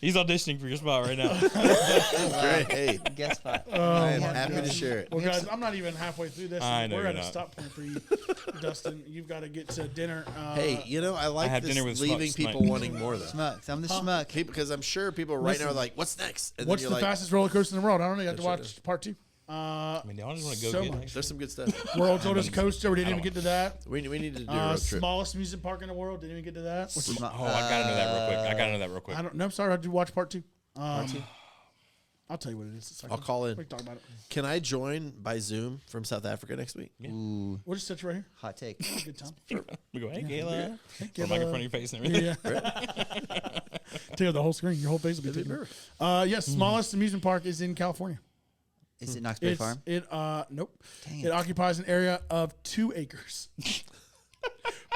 He's auditioning for your spot right now. Great. Hey, Guess what? I am my happy to God. share it. Well, guys, I'm not even halfway through this. I know We're you're at a not. stop point for you, Dustin. You've got to get to dinner. Hey, I like had this dinner with leaving Schmucks people tonight. wanting more though. Schmucks. I'm the schmuck. Because I'm sure people right now are like, "What's next?" And What's then the you're like, fastest roller coaster in the world? I don't know. You have to Sure watch is. part 2. I mean, y'all just want to go So get much. "There's some good stuff." World's oldest coaster. We didn't even get to that. We need to do a road trip. Smallest amusement park in the world. Didn't even get to that. Which is, Oh, I gotta know that real quick. I don't. No, I'm sorry. I did watch part 2. I'll tell you what it is. I'll call in. We can talk about it. Can I join by Zoom from South Africa next week? Ooh, We'll just sit you right here. hot take. Have a good time. We go, hey, Kayla. Put Kayla. a microphone in your face and everything. Yeah. Take out the whole screen. Your whole face will be taken. Yes, smallest amusement park is in California. Is it Knoxbury Farm? Nope. Dang It it. occupies an area of 2 acres.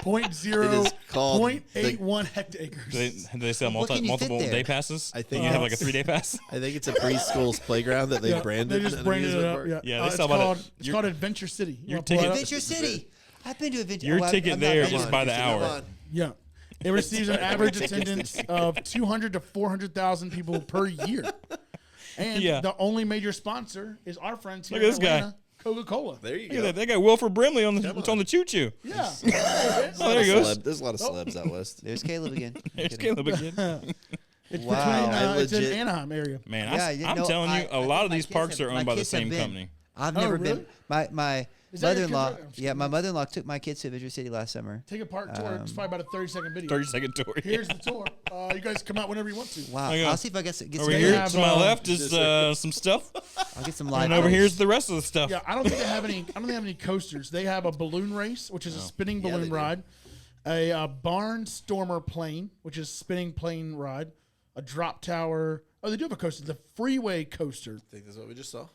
It is called 0.81 hectares. Do they sell What can you fit multiple there? day passes? I think you have like a it's- 3-day pass. I think it's a preschool's playground that they Yeah, branded. They just an branded it amusement up. park. Yeah, Yeah, they it's sell about it. called it's Your- called Adventure City. You your wanna pull that ticket- up? Adventure City. I've been to Adventure. Your well, ticket I'm not there big is on- by the Come hour. on. Yeah. It receives an average attendance of 200 to 400,000 people per year. And Yeah. the only major sponsor is our friends here Look at in this guy. Atlanta, Coca-Cola. There you Look at go. that. They got Wilford Brimley on the choo choo. Yeah. Oh, there he goes. There's a lot of celebs out west. There's Caleb again. There's Caleb again. It's Wow. between, I it's in legit- Anaheim area. Man, Yeah, you I'm know, telling you, I a lot think of my these kids parks have- are my owned by the kids have same been. company. I've Oh, never really? been. My Is that your mother-in-law. kid? I'm just Yeah, my kidding. mother-in-law took my kids to Adventure City last summer. Take a part tour. It's probably about a 30-second video. 30-second tour. Here's the tour. You guys come out whenever you want to. Wow. Hang on. I'll see if I get some Over They here have, to my left is Yes, some stuff, I'll get some live. and over footage. here's the rest of the stuff. Yeah, I don't think they have any. I don't think they have any coasters. They have a balloon race, which is a spinning Yeah, balloon they do. ride, a barnstormer plane, which is spinning plane ride, a drop tower. Oh, they do have a coaster. The freeway coaster. I think that's what we just saw.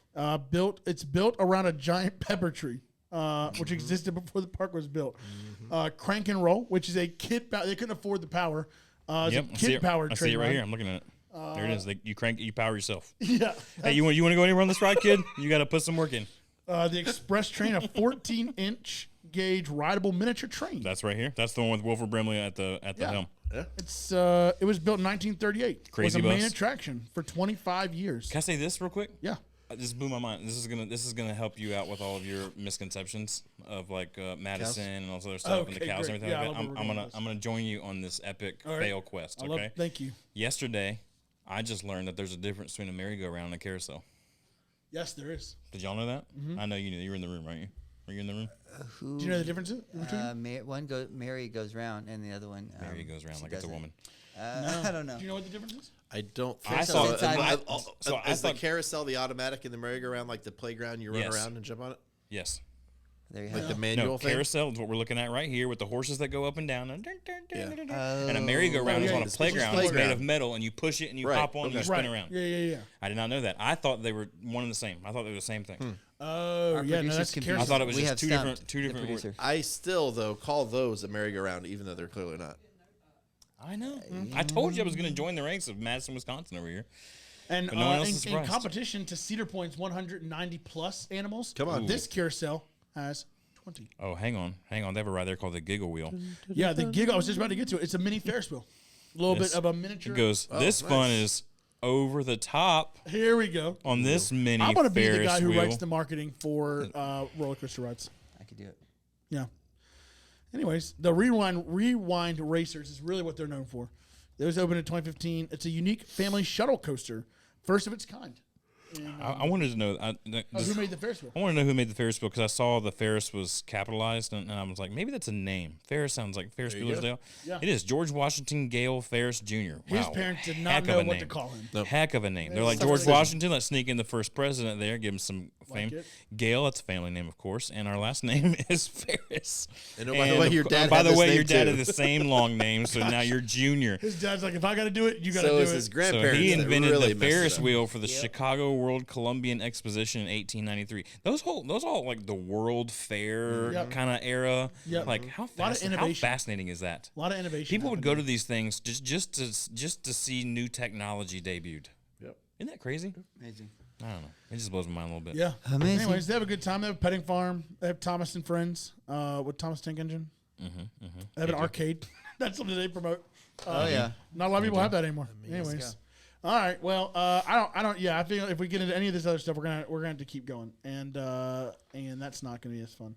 It's built around a giant pepper tree, which existed before the park was built. Crank and roll, which is a kid. They couldn't afford the power. It's Yep, a I see kid it. powered I see train it right ride. here. I'm looking at it. There it is. You power yourself. Yeah. Hey, you want to go anywhere on this ride, kid? You got to put some work in. The express train, a 14-inch gauge rideable miniature train. That's right here. That's the one with Wilford Brimley at the Yeah. helm. It's it was built in 1938. Crazy it was a main bus. attraction for 25 years. Can I say this real quick? Yeah. This blew my mind. This is gonna help you out with all of your misconceptions of like Madison and all this other stuff and the Okay, cows great. and everything Yeah, I like love that. where we're I'm going gonna with this. I'm gonna join you on this epic All right. fail quest. I Okay. love. Thank you. Yesterday, I just learned that there's a difference between a merry-go-round and a carousel. Yes, there is. Did y'all know that? Mm-hmm. I know you knew. You were in the room, right? Were you in the room? Who? Do you know the difference between? Mary goes round, and the other one. Mary goes around she like it's a doesn't. woman. I don't know. Do you know what the difference is? I don't think I so. saw- Is the thought- carousel the automatic and the merry-go-round like the playground you run Yes. around and jump on it? Yes. There you Like have the it. manual No, thing? carousel is what we're looking at right here with the horses that go up and down. And a Oh. merry-go-round Oh, is yeah, on a it's just playground. It's made playground. of metal, and you push it and you Right, hop on and you okay. spin around. Yeah. I did not know that. I thought they were one and the same. I thought they were the same thing. Oh, Our yeah. No, producer's that's confused. I thought it was We just have two stumped different the words. producer. I still, though, call those a merry-go-round, even though they're clearly not. I know. I told you I was going to join the ranks of Madison, Wisconsin over here. And But no one else is in surprised. competition to Cedar Point's 190 plus animals, Come on. this carousel has 20. Oh, hang on. They have a ride there called the Giggle Wheel. Yeah, the gig. I was just about to get to it. It's a mini Ferris wheel. A little Yes. bit of a miniature. It goes, this nice. fun is over the top Here we go. on this mini I'm going to be Ferris the guy who wheel. writes the marketing for roller coaster rides. I could do it. Yeah. Anyways, the Rewind Racers is really what they're known for. It was opened in 2015. It's a unique family shuttle coaster, first of its kind. And, I wanted to know. who made the Ferris wheel? I want to know who made the Ferris wheel because I saw the Ferris was capitalized, and I was like, maybe that's a name. Ferris sounds like Ferris Bueller's Day Off. Yeah. It is George Washington Gale Ferris Jr. His Wow. parents did Heck not of know a what to name. call him. Nope. Heck of a name. They're It's like a George decision. Washington. Let's sneak in the first president there. Give him some fame. it. Gale, that's a family name, of course, and our last name is Ferris. And by the way, your dad by had the this way, name your dad too. had the same long name, so now you're Junior. His dad's like, if I got to do it, you got to So do it's it. his So grandparents. he that invented really the messed it Ferris up. wheel for the Chicago World Columbian Exposition in 1893. Those all like the World Fair Yep. kind of era. Yep. Like how Lot of how innovation. fascinating is that? A lot of innovation. People would happened go there. to these things just to see new technology debuted. Yep. Isn't that crazy? Amazing. I don't know. It just blows my mind a little bit. Yeah. Amazing. Anyways, they have a good time. They have a petting farm. They have Thomas and Friends with Thomas Tank Engine. They have an arcade. That's something they promote. Oh yeah. Not a lot of people have that anymore. Anyways. All right. Well, I don't. Yeah, I feel if we get into any of this other stuff, we're gonna have to keep going, and that's not gonna be as fun.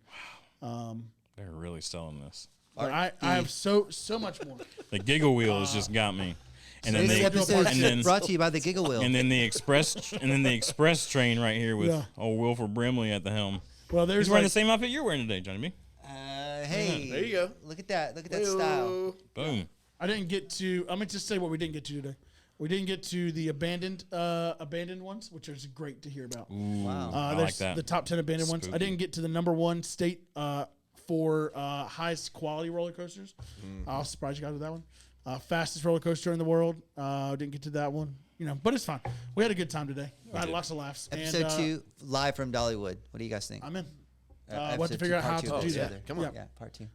They're really selling this. But I have so much more. The Giggle Wheel has just got me. And then This they, episode and then, is brought to you by the Giggle Wheel. and then the express train right here with Yeah. old Wilford Brimley at the helm. Well, there's He's wearing like, the same outfit you're wearing today, Johnny B. Hey, There you go. Look at that. Look at that style. Boom. I didn't get to. I'm going to just say what we didn't get to today. We didn't get to the abandoned ones, which is great to hear about. Ooh, Wow. I like There's that. the top 10 abandoned ones. I Spooky. didn't get to the number one state for highest quality roller coasters. I'll surprise you guys with that one. Fastest roller coaster in the world. Didn't get to that one. But it's fine. We had a good time today. I had did. lots of laughs. Episode and, 2, live from Dollywood. What do you guys think? I'm in. Episode we'll have to 2, figure out part how 2. to do yeah. that. Come on. Yeah, part 2.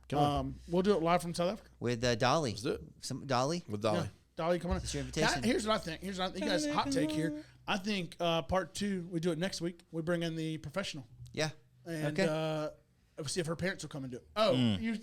We'll do it live from South Africa. With Dolly. Let's do it. Some Dolly. With Dolly. Yeah. Dolly, come on. It's your invitation. Here's what I think. You guys, hot take here. I think part 2, we do it next week. We bring in the professional. Yeah. And Okay. we'll see if her parents will come and do it. Oh, you.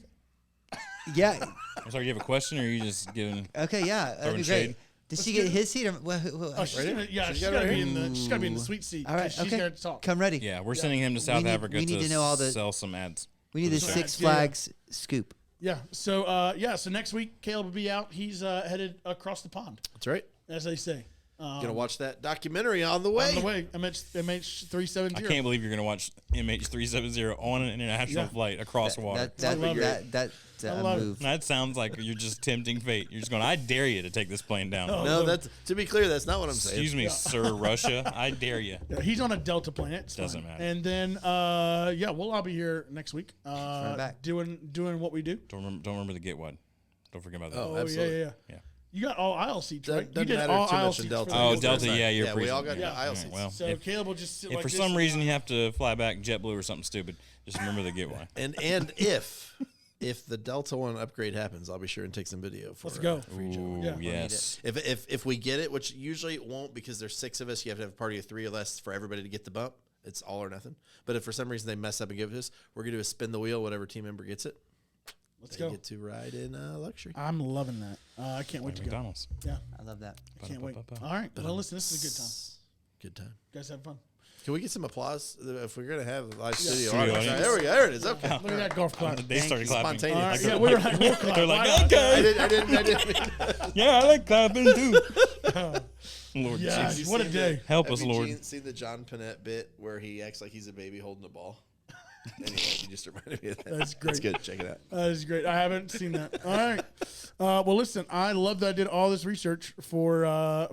Yeah. I'm sorry, you have a question or are you just giving. Okay. Yeah. That'd Throwing be shade? great. Did she get his seat? Or, Oh, she's gonna, yeah, she's got gotta it be right in the. She's gotta be in the sweet seat. all right. She's Okay. gonna talk. Come ready. Yeah, we're sending him to South need- Africa we need to know all the- sell some ads. We need the Sorry. Six Yeah. Flags scoop. Yeah. So next week Caleb will be out. He's headed across the pond, That's right. as they say. Gonna watch that documentary on the way. On the way, MH370. I can't believe you're going to watch MH370 on an international flight across water. I love it. That's I a love it. move. That sounds like you're just tempting fate. You're just going, I dare you to take this plane down. No, that's to be clear. That's not what I'm saying. Excuse me, sir, Russia. I dare you. Yeah, he's on a Delta plane. It's Doesn't fine. matter. And then, we'll all be here next week, back. doing what we do. Don't remember the get wide. Don't forget about that. Oh, Oh absolutely. yeah. Yeah. You got all aisle seats, right? You Doesn't did matter all too aisle much in seats. Delta. for Oh, the- Delta, yeah, you're Yeah, we all got appreciative. aisle All right, seats. well, So if, Caleb will just sit if like for this some and, reason you have to fly back JetBlue or something stupid, just remember the get wide. And if the Delta One upgrade happens, I'll be sure and take some video for Let's go. for each other. Ooh, Yeah. yes. If we get it, which usually it won't because there's 6 of us, you have to have a party of 3 or less for everybody to get the bump. It's all or nothing. But if for some reason they mess up and give it to us, we're gonna do a spin the wheel. Whatever team member gets it, Let's they go. get to ride in luxury. I'm loving that. I can't wait to go. McDonald's. Yeah, I love that. I can't wait. Ba-da-ba-ba-ba. All right. Well, listen, this is a good time. Good time. You guys have fun. Can we get some applause if we're gonna have a live studio Studio audience? audience. There we go. There it is. Okay. Look at that golf clap. They started clapping. Spontaneous. All right. Yeah, we were like, we'll clap. They're like, Why not? okay. I didn't. Yeah, I like clapping too. Lord Yeah. Jesus. What a day. Help us, Lord. See the John Panette bit where he acts like he's a baby holding the ball. Anyway, you just reminded me of that. That's great. That's good. Check it out. That is great. I haven't seen that. All right. Well, listen, I love that I did all this research for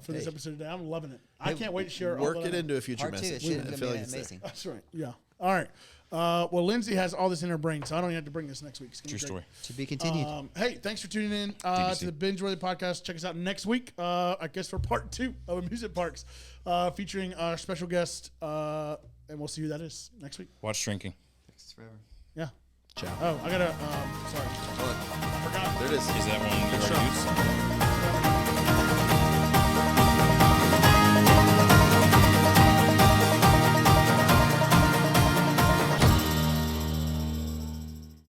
this Hey. episode today. I'm loving it. I can't wait to share all Work that it I know. into a future Part 2 message. is I gonna feel be like it's there. amazing. That's right. Yeah. All right. Well, Lindsay has all this in her brain, so I don't even have to bring this next week. It's gonna True be story. To be continued. Hey, thanks for tuning in DBC. to the Bingeworthy podcast. Check us out next week, I guess, for part 2 of Amusement Parks, featuring our special guest, and we'll see who that is next week. Watch Shrinking. It's forever. Yeah. Ciao. Oh, I gotta. Sorry. Hold on. I forgot. There it is. Is that one of your reviews?